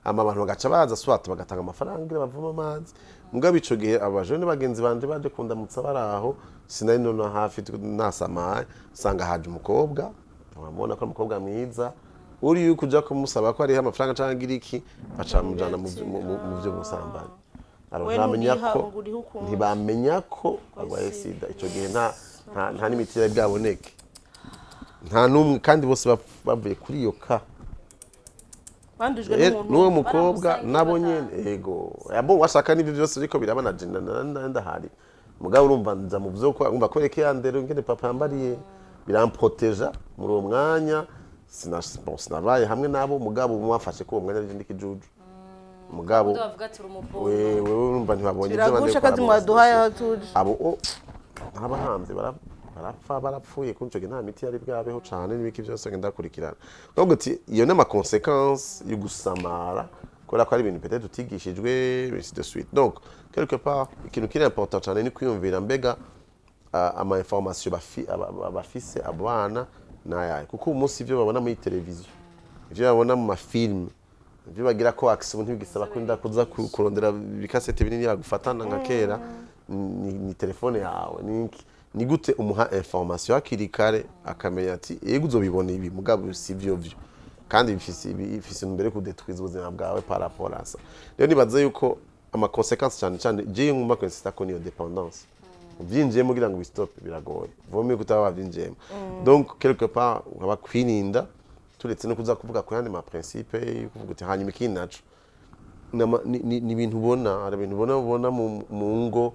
abantu bagaca baza swat bagatanga amafaranga bavoma amazi mugabe ico gihe abajene bagenzi banje baje kundamutsa baraho sinari none hafi nasamaye sanga haje umukobwa bamubona ko umukobwa mwiza uri yuko uja kumusaba ko ari amafaranga cyangwa iki acamujana mu byo gusambana ntibamenya ko arwaye sida icyo gihe nta n'imiti yari bwaboneke nta n'umwe kandi bose bavuye kuri iyo ka n'uwo mukobwa nabo nyene yego yabo washaka n'ibyo byose ariko birabana ndahari mugabo urumva nza mu byo ko ngumva kwereke yandero ngene papa yambariye biramproteja muri uwo mwanya sinabaye hamwe nabo mugabo mwafashe ko uwo mwanya ari ndikijuju mugabo wewe urumva ntibabonye ibyo bande kazi mwaduhaye aho tuje abo abahanze barapfuye kunco nta miti yari bwabeho cyane n'ibiki byose ngendakurikirana nubwo ati iyo nama conséquence yo gusamara kubera ko ari ibintu peut-être utigishijwe ainsi de suite donc quelque part ikintu kiri important cyane ni kwiyumvira mbega ama information bafise abana nayaye kuko umunsi ibyo babona muri televiziyo ibyo babona mu mafilm ibyo bagira ko action ntibigisaba ko nda kuza kurondera bikasete binini yagufatana nka kera ni telefone yawe ni gute umuha information hakiri kare akamenya ati yego uzobibona ibi mugabo sivyo vyo kandi bifise imbere kudetwiza ubuzima bwawe par rapport à ça rero nibaze yuko ama conséquences cyane cyane je nguma kwensita ko niyo dépendance ubyinjiye mugira ngo stop biragoye vomye kutaba wabyinjiyemo donc quelque part ukaba kwirinda turetse no kuza kuvuga ko yandi ma principe kuvuga uti hanyuma ikindi naco ni ibintu ubona ari ibintu ubona mu ngo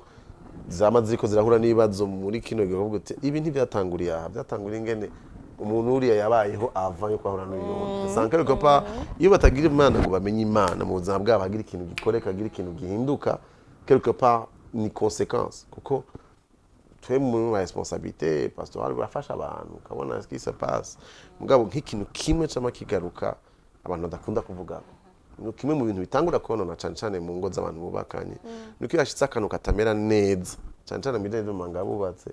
zamaze ziko zirahura n'ibibazo muri kino gihe kuvuga uti ibi ntibyatanguriye aha byatanguriye ingene umuntu uriya yabayeho ava yo kwahura n'uyu sans quelque part iyo batagira imana ngo bamenye imana mu buzima bwabo hagira ikintu gikoreka hagira ikintu gihinduka quelque part ni conséquence kuko twe mu responsabilité pastoral burafasha abantu ukabona ce qui se passe mugabo nk'ikintu kimwe cyama kigaruka abantu badakunda kuvuga no kimwe mu bintu bitangura konona cyane cyane mu ngo z'abantu bubakanye nuko yashitse akantu katamera neza cyane cyane mu ndende manga bubatse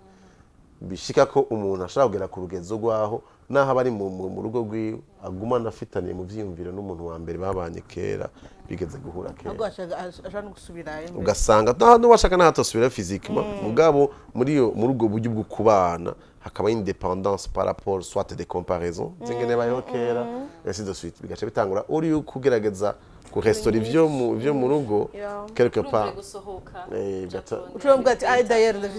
bishika ko umuntu ashaka kugera ku rugezo rwaho naho abari mu rugo rwiwe aguma nafitaniye mu vyiyumviro n'umuntu wa mbere babanye kera bigeze guhura kera ahubwo ashaka no gusubirayo ugasanga nta washaka n'ahatosubira physiquement mugabo muri ubwo buryo bwo kubana hakaba independance par rapport soit des comparaisons zingene bayo kera ainsi de suite bigaca bitangura uri kugerageza ku restaurant ivyo mu rugo quelque part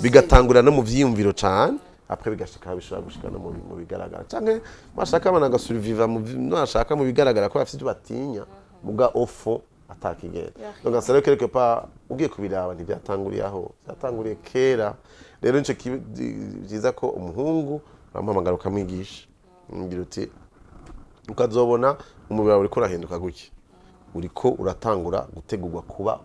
bigatangura no mu vyiyumviro cyane après bigashika bishobora gushika no mu bigaragara canke bashaka abana gasurviva no ashaka mu bigaragara ko bafite batinya muga ofo atakigera donc ça quelque part ugiye kubiraba ntibyatanguriye aho byatanguriye kera rero nico kiza ko umuhungu bampamagara ukamwigisha ngira uti ukazobona umubiri wawe uriko urahinduka guki uriko uratangura gutegurwa kuba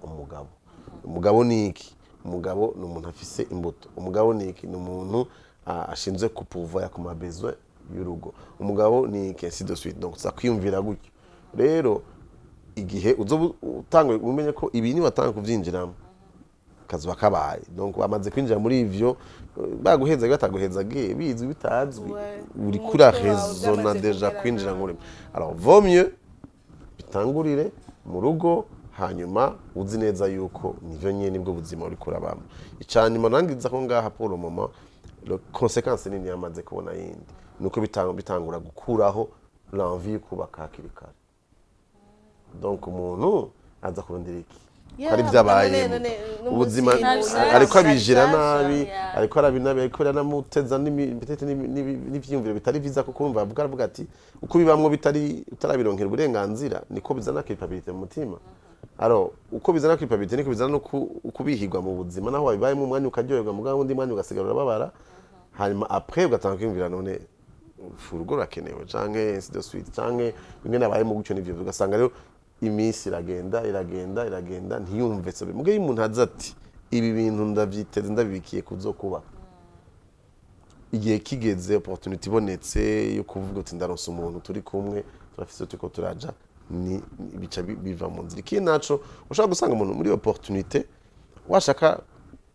umugabo ni iki umugabo ni umuntu afise imbuto umugabo ni iki ni umuntu ashinzwe kupuvaya ku mabezwe y'urugo umugabo ni iki ainsi de suite donc ça kwiyumvira gutyo rero igihe utangwe umenye ko ibintu batanga kuvyinjiramo kazuba kabaye donc bamaze kwinjira muri ivyo baguheza bataguheza bizwi bitazwi uri kura raisonna déjà kwinjira muri alors vaut mieux bitangurire mu rugo hanyuma uzi neza yuko nivyo nyene nibwo buzima uri kurabamo icanyuma nangiza ko ngaha pour le moment le conséquence nini yamaze kubona yindi nuko bitangura gukuraho l'envie kubaka hakiri kare donc umuntu aza kurondera iki hari byabayemo ubuzima ariko abijira nabi ariko arabinabi ariko aranamuteza n'ivyumviro bitari viza kuko urumva avuga ati uko bibamwo utarabironkera uburenganzira niko bizana culpabilité mu mutima aro uko bizana culpabilité niko bizana no kubihigwa mu buzima naho wabibayemo umwanya ukaryoherwa mugabo undi mwanya ugasigara babara hanyuma après ugatanga kwimvira none urugo rakenewe canke ainsi de suite canke bimwe nabayemo gutyo n'ivyo ugasanga rero imisi iragenda ntiyumve sobe muge y'umuntu aza ati ibi bintu ndavyiteze ndabibikiye kuzokuba igihe kigeze opportunity ibonetse yo kuvuga uti ndaronsa umuntu turi kumwe turafise tuko turaja ni bica biva mu nzira iki naco ushaka gusanga umuntu muri opportunité washaka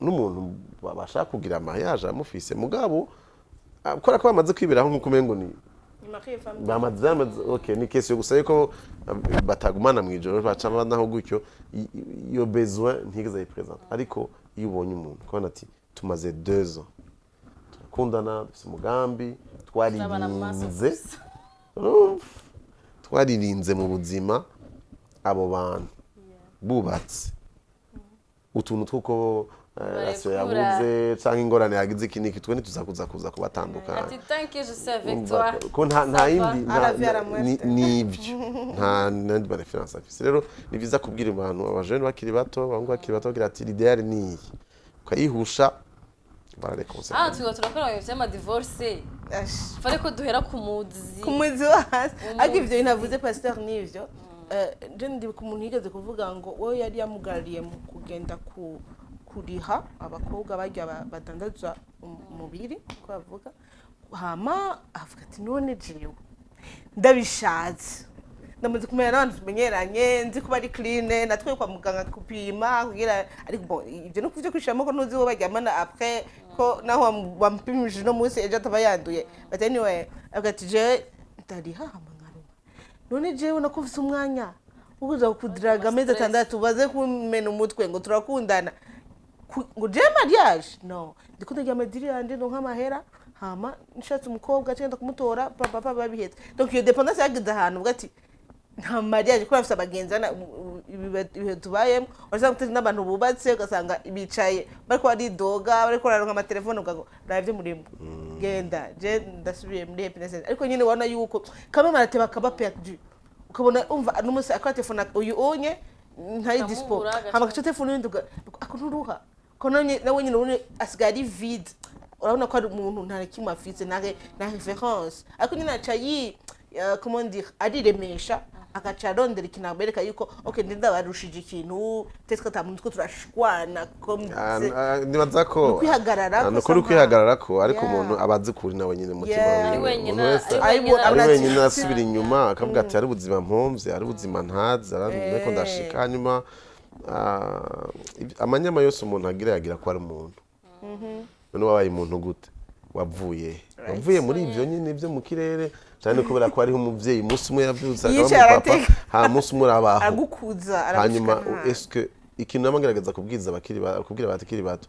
n'umuntu babasha kugira mariage amufise mugabo akora ko bamaze kwibiraho nkuko umengo ni bamaze okay ni kesi yo gusa yuko batagumana mu ijoro baca naho gutyo iyo besoin ntigeze yipresent ariko iyo ubonye umuntu kubona ati tumaze 2 ans turakundana dufite umugambi twaririnze mu buzima abo bantu bubatse utuntu twuko rasiyo yabuze cyangwa ingorane yagize iki niki twe ntituzakuza kubatandukana ko nta yindi nibyo nta nandi ba reference afise rero ni byiza kubwira abantu abajene bakiri bato abangu bakiri bato bagira ati l'idéal ni ukayihusha bararekonsa turakora ibintu by'ama divorce fare ko duhera ku muzi wa hasi ariko ivyo binavuze Pasteur n'ivyo je ndi ku muntu yigeze kuvuga ngo wowe yari yamugarariye mu kugenda kuriha abakobwa bajya badandaza umubiri ko bavuga hama avuga ati none jewe ndabishatse ndamaze kumenya n'abantu tumenyeranye nzi kuba ari clean natwe kwa muganga kupima kugira ariko ibyo no kuvyo kwishamo ko ntuzi wo bajyamana après ko naho bampimije no munsi ejo atabayanduye but anyway avuga ati je ndariha amangaruma none jewe nakufise umwanya ubuza kudraga amezi 6 baze kumena umutwe ngo turakundana ngo je mariage no ndiko ndagira amadiri yanje no nk'amahera hama nshatse umukobwa cyenda kumutora papa babihetse donc iyo dépendance yagize ahantu ubwo ati nta mariage ko bafite abagenzana ibihe tubayemo wasanga kuti n'abantu bubatse ugasanga bicaye bariko ari doga bariko raronka amatelefone ugago ravye murimo genda je ndasubiye muri happiness ariko nyine wana yuko kama marate bakaba perdu ukabona umva n'umunsi akora telefone uyu onye ntayi dispo hama gacho telefone y'induga akururuha kononye nawe nyine ubone asigari vide urabona ko ari umuntu nta kimwe afite na référence ariko nyine acayi comment dire ariremesha akaca arondera ikintu abereka yuko okay ndenda barushije ikintu tetwa tamuntu ko turashwana nibaza ko kwihagarara ko ariko umuntu abazi kuri nawe nyine mutima ari wenyine asubira inyuma akavuga ati ari ubuzima mpomvye ari ubuzima ntazi ariko ndashika hanyuma amanyama yose umuntu yagira ko ari umuntu none wabaye umuntu gute wavuye muri ivyo nyine byo mu kirere cyane kubera ko ariho umuvyeyi umunsi umwe yavyutse akaba ha umunsi umwe arabaho agukuza hanyuma est-ce ikintu namagerageza kubwiza kubwira batikiri bato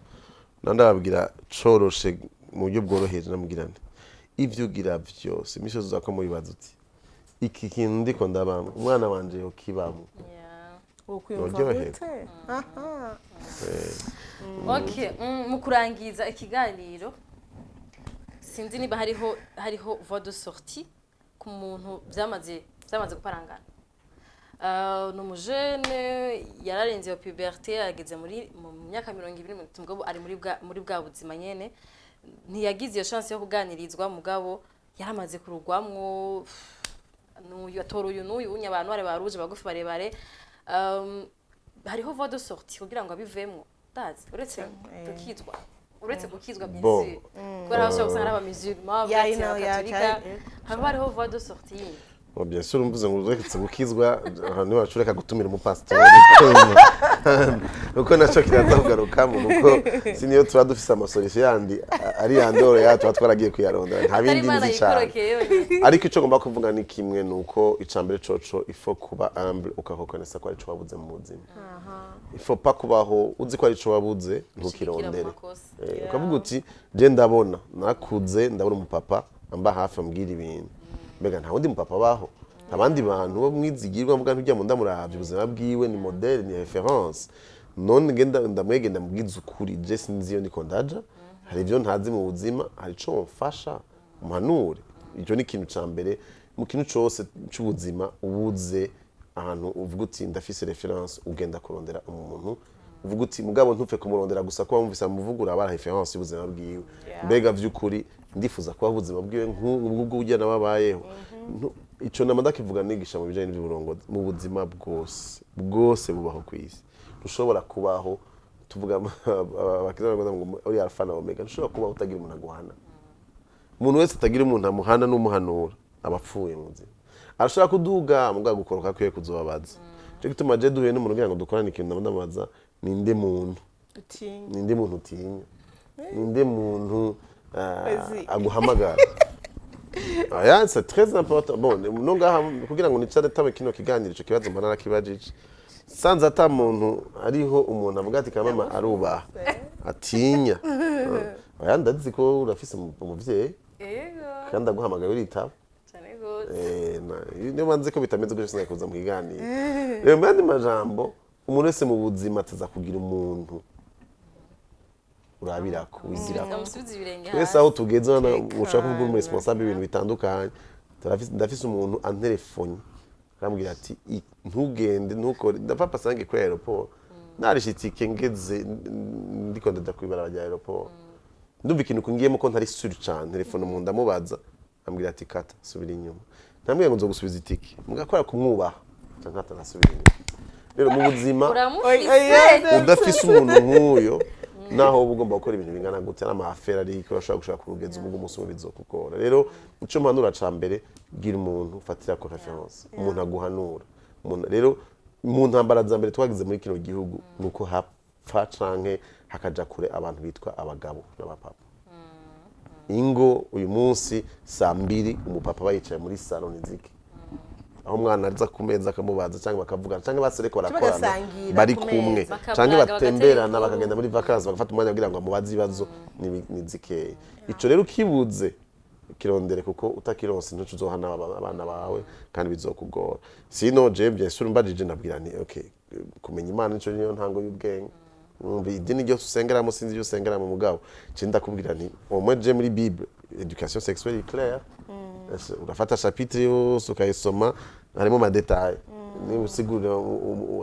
ndababwira coroshe mu buryo bworoheje namubwirane ivyo ugira vyose imishozo zako mubibaza uti iki kintu ndiko ndabamwe umwana wanje yo kibamwe okay mu kurangiza ikiganiro sinzi niba hariho voie de sortie ku muntu byamaze guparangana n'umujene yararenze yo puberté ageze mu myaka 20 mugabo ari muri bwa buzima nyene ntiyagize iyo chance yo kuganirizwa mugabo yaramaze kurugwamwo n'uyu atoro uyu n'uyu unya abantu bare baruje bagufi barebare hariho voie de sortie kugira ngo abivemwo ndazi uretse gukizwa byinshi kubera aho usanga aba musulman abakatolika hariho voie de sortie bien sûr mvuze ngo uretse gukizwa ahantu wacureka gutumira umupasteur uko naco kiraza kugaruka mu uko siniyo tuba dufise amasolution yandi ari yandoro yacu twaragiye kuyarondera nta bindi bizicana ariko ico ngomba kuvuga ni kimwe nuko icambere coco ifo kuba humble ukakokonesa ko ari co wabuze mu buzima ifo pa kubaho uzi ko ari co wabuze ntukirondere ukavuga uti je ndabona nakuze ndabona umupapa amba hafi ambwira ibintu mbega nta wundi mupapa baho abandi bantu bo mwizigirwa mvuga ntujya mu ndamuravye ubuzima bwiwe ni modèle ni référence none ndamwege ndamubwiza ukuri je sinzi iyo niko ndaja hari ivyo ntazi mu buzima hari ico mfasha umpanure icyo ni ikintu ca mbere mu kintu cose c'ubuzima ubuze ahantu uvuga uti ndafise reference ugenda kurondera umuntu uvuga uti mugabo ntupfe kumurondera gusa ko wumvise amuvugura abara reference y'ubuzima bwiwe mbega vy'ukuri ndifuza kuba ubuzima bwiwe nk'ubwo ujya nababayeho ico nama ndakivuga nigisha mu bijanye n'iby'uburongozi mu buzima bwose bubaho kwisi ushobora kubaho tuvuga abakizana ngo uri alpha na omega ushobora kubaho utagira umuntu aguhana umuntu wese atagira umuntu amuhana n'umuhanura abapfuye mu buzima arashobora kuduga mu bwa gukoroka kwiye kuzobabaza cyo gituma je duhuye n'umuntu kugira ngo dukorane ikintu ndamubaza ninde muntu utinya ninde muntu aguhamagara aya c'est très important bon no ngaha kugira ngo nicare tabe kino kiganiro ico kibazo mbana nakibajije sanza ata muntu ariho umuntu avuga ati kamama arubaha atinya aya ndazi ko urafise umuvyeyi kandi aguhamagara uritaba niyo banze ko bitameze gutyo sinari kuza mu kiganiro rero mbandi majambo umuntu wese mu buzima ataza kugira umuntu urabirako wigirako twese aho tugeze ushaka kuvuga umu responsable ibintu bitandukanye ndafise umuntu antelefone aramubwira ati ntugende ntukore ndapapa sange kuri aeroport narishitse ngeze ndiko ndaja kwibara rya aeroport ndumva ikintu kungiyemo ko ntari sure cyane telefone umuntu ndamubaza ambwira ati kata subira inyuma ndambwiye ngo nzogusubiza itike mugakora kumwubaha cyangwa atanasubira inyuma rero mu buzima udafise umuntu nk'uyo naho uba ugomba gukora ibintu bingana gute n'amafera ariko urashobora gushaka kurugeza ubwo umunsi umwe bizokugora rero ico mpanura ca mbere gira umuntu ufatira ko reference umuntu aguhanura rero mu ntambara za mbere twagize muri kino gihugu nuko hapfa canke hakaja kure abantu bitwa abagabo n'abapapa ingo uyu munsi saa 2 umupapa bayicaye muri salon nziki aho umwana ariza ku meza akamubaza cyangwa bakavugana cyangwa basereko barakorana bari kumwe cyangwa batemberana bakagenda muri vacances bagafata umwanya kugira ngo amubaze ibibazo nizikeye ico rero ukibuze kirondere kuko utakironse ntucu uzohana abana bawe kandi bizokugora sino je bien sûr mbajije nabwira ni okay kumenya imana nico niyo ntango y'ubwenge idini ryo usengeramo sinzi ryo usengeramo mugabo cinda kubwira ni omwe je muri bible education sexuelle claire urafata chapitre yose ukayisoma harimo ma detail ni usigura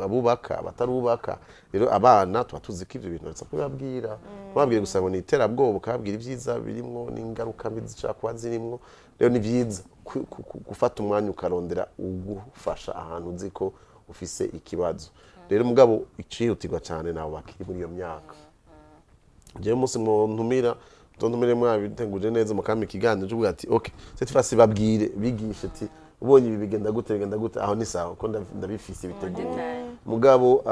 abubaka batarubaka rero abana tuba tuzi ko ivyo bintu natsa kubabwira babwire gusa ngo ni iterabwoba ukabwira ivyiza birimwo n'ingaruka mbi zishaka kuba zirimwo rero ni vyiza gufata umwanya ukarondera ugufasha ahantu uzi ko ufise ikibazo rero mugabo icihutirwa cyane nawe bakiri muri iyo myaka je umunsi ntumira tontumire mwabiteguje neza mukamba ikiganiro cyo ati okay cette fois babwire bigishe ati ubonye ibi bigenda gute aho ni sawa ko ndabifise ibiteguye mugabo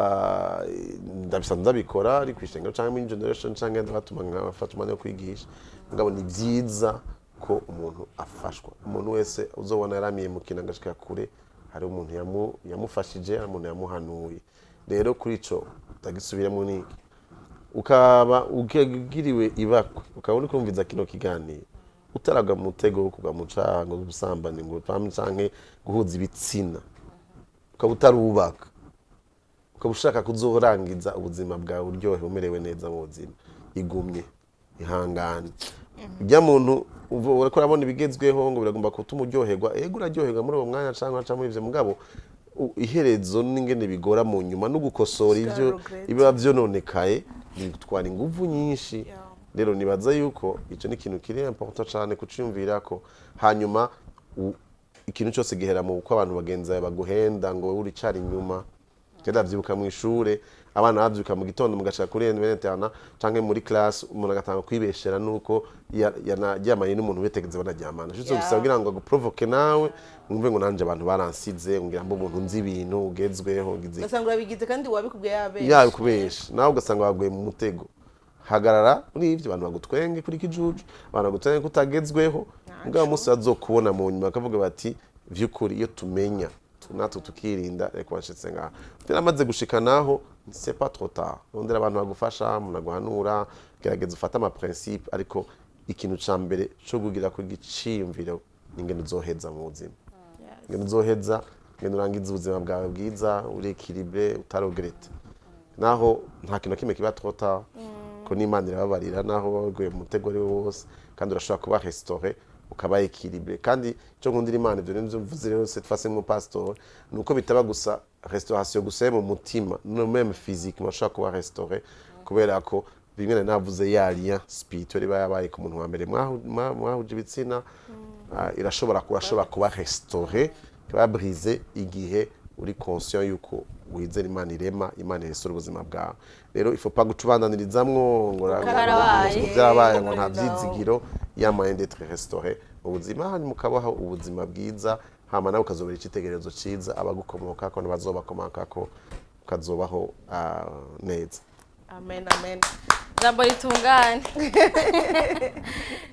ndabisanzwe bikora ari kwishengero cyangwa muri generation cyangwa ndabatuma nkafata umwanya wo kwigisha mugabo ni byiza ko umuntu afashwa umuntu wese uzobona yaramiye mu kinangashika kure hari umuntu yamufashije hari umuntu yamuhanuye rero kuri ico tagisubiremo ni ukaba ukagiriwe ibakwe ukabona kumviza kino kiganiro utaraga mu mutego wo kugwa mu cango gusambana ngo canke guhuza ibitsina ukaba utarubaka ukaba ushaka kuzorangiza ubuzima bwawe uryohe umerewe neza mu buzima igumye ihangane ujya muntu urako urabona ibigezweho ngo biragomba kutuma uryoherwa ego uraryoherwa muri uwo mwanya canke muri ivyo mugabo iherezo n'ingene bigora mu nyuma no gukosora ivyo biba vyononekaye bitwara inguvu nyinshi rero nibaza yuko ico ni ikintu kiri important cyane kuciyumvira ko hanyuma ikintu cyose gihera mu uko abantu bagenza baguhenda ngo uri cari inyuma kenda vyibuka mu ishure abana bavyuka mu gitondo mugashaka kuri internet canke muri class umuntu agatanga kwibeshera nuko yanaryamanye n'umuntu betegeze banaryamana cyo gusabira ngo aguprovoke nawe umve ngo nanje abantu baransize ngira mbo umuntu nzi ibintu ugezweho ngize gasanga urabigize kandi wabikubwiye yabikubesha nawe ugasanga waguye mu mutego hagarara muri ivyo abantu bagutwenge kuri kijuju abantu bagutwenge kutagezweho mugabo umunsi bazokubona mu nyuma akavuga bati vy'ukuri iyo tumenya natwe tukirinda reko bashitse ngaho biramaze gushikanaho c'est pas trop tard ndondera abantu bagufasha munaguhanura gerageza ufata ama principe ariko ikintu ca mbere cyo kugira ko giciyumvira ingene uzoheza mu buzima ngene uzoheza ngene urangiza ubuzima bwawe bwiza uri équilibré utaregrete naho nta kintu kimwe kiba trop tard ko n'Imana irababarira naho waguye mu mutego ari wose kandi urashobora kuba restauré ukaba équilibré kandi cyo nkundira Imana ibyo nivyo mvuze rero cette fois mu pasteur nuko bitaba gusa restauration gusa mu mutima no même physique mashaka kuba restauré kubera ko bimwe navuze ya lien spirituel bayabaye ku muntu wa mbere mwahuje ibitsina irashobora kuba restauré kuba brisé igihe uri conscient yuko wizera Imana irema Imana yesura ubuzima bwawe rero il faut pas gucubananirizamwo ngo byarabaye ngo nta byizigiro yamaye d'être restauré ubuzima hani mukabaho ubuzima bwiza hama nawe ukazobera ikitegerezo ciza abagukomoka ko bazobakomaka ko ukazobaho neza. Amen, amen. Jambo litungane.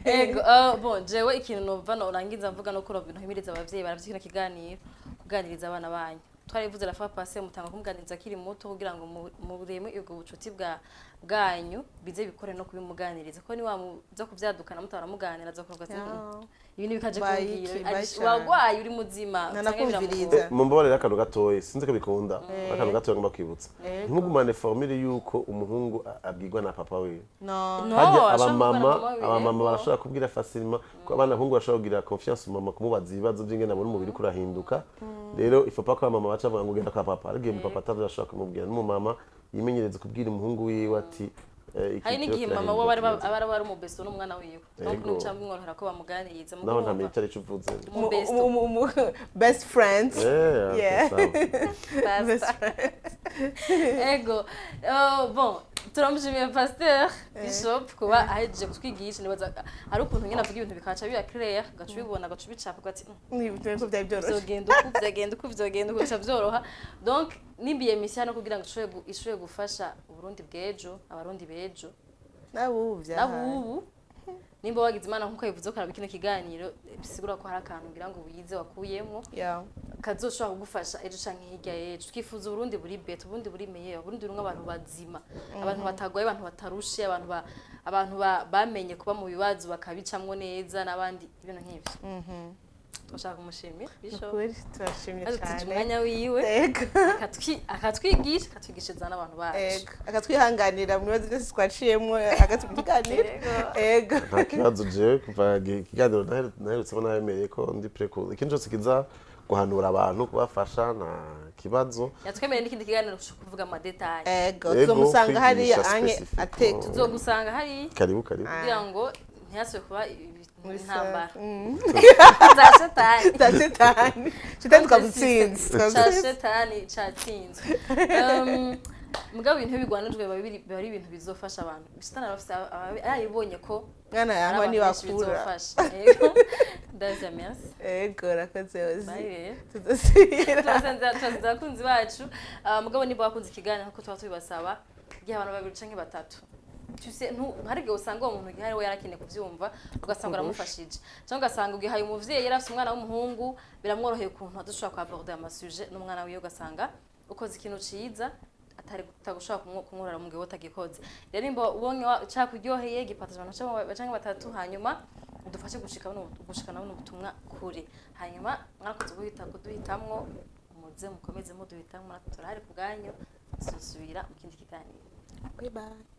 Ego, bon, jewe ikintu nova no urangiza mvuga no kuro bintu himiriza abavyeyi baravyikina kiganiro kuganiriza abana banyu. Twarivuze la fois passée mutanga kumuganiriza akiri muto kugira ngo mu bureme ubwo bucuti bwanyu bize bikore no kubimuganiriza ko ni wamuza kuvyadukana mutara muganira zo kuvuga ati ibintu bikaje kubwira wagwaye uri muzima nanakumviriza mumbabarira akantu gatoyi sinzi ko bikunda akantu gatoyi ngomba kwibutsa nkugumane formule yuko umuhungu abwirwa na papa we no abamama barashobora kubwira facilement ko abana bahungu bashobora kugira confiance mu mama kumubaza ibibazo by'ingene abona umubiri kurahinduka rero il faut pas ko abamama baca bavuga ngo genda kwa papa ariko mu papa atazashaka kumubwira n'umumama yimenyereza kubwira umuhungu wiwe ati hari n'igihe mama we abari mu besto n'umwana wiwe no cyangwa mworohera ko bamuganiriza mu naho ntamenya icyo ari cyo uvuze best friends yeah ego bon turamushimiye Pasteur Bishop kuba ahejeje kutwigisha nibaza ari ukuntu nyine avuga ibintu bikaca biba clear gacubibona gacubicapa kwati nibyo byari byoroshye byagenda uko byoroha donc nimbiye misiyano kugira ngo ishobore gufasha Burundi bwejo abarundi bejo nabubu nimba wagize Imana nkuko yivuze ko arabikina kiganiro bisigura ko hari akantu ngira ngo uyize wakuyemo kazoshobora kugufasha ejo canke hirya yejo twifuza Burundi buri beto Burundi buri meye Burundi rumwe abantu bazima abantu batagwaye abantu batarushe abantu bamenye kuba mu bibazo bakabicamwo neza nabandi ibintu nk'ibyo twashaka kumushimira Bishop turashimye cyane umwanya wiwe akatwigisha n'abantu bacu akatwihanganira mu bibazo byose twaciyemo akatwiganira ego nta kibazo je kuva ikiganiro naherutse bona yemereye ko ndi precoce ikintu cyose kiza guhanura abantu kubafasha na kibazo yatwemereye n'ikindi kiganiro kuvuga ama detail ego tuzomusanga hari anye ateka tuzogusanga hari karibu kugira ngo ntiyaswe kuba intambara shetani twamutsinze shetani catsinzwe mugabo ibintu bigwanijwe bari ibintu bizofasha abantu shetani arabibonye ko mwana yawe ni wakura ndaza merci ego rakoze ozi tuzasenza kunzi bacu mugabo nibo bakunze ikiganiro ko tuba tubasaba igihe abantu babiri canke batatu harige usanga uwo muntu gihari we yarakeneye kuvyumva ugasanga aramufashije cyangwa ugasanga ugihaye umuvyeyi yarafite umwana w'umuhungu biramworoheye ukuntu adashobora kwaborder amasuje n'umwana wiwe ugasanga ukoze ikintu ciza atari tagushobora kumworora mu gihe utagikoze rero nimba ubonye cyakuryoheye gipataje abantu canke batatu hanyuma udufashe gushikana n'ubutumwa kuri hanyuma mwarakoze kuduhitamwo muze mukomeze muduhitamwo turahari kubwanyu susubira mu kindi kiganiro bye bye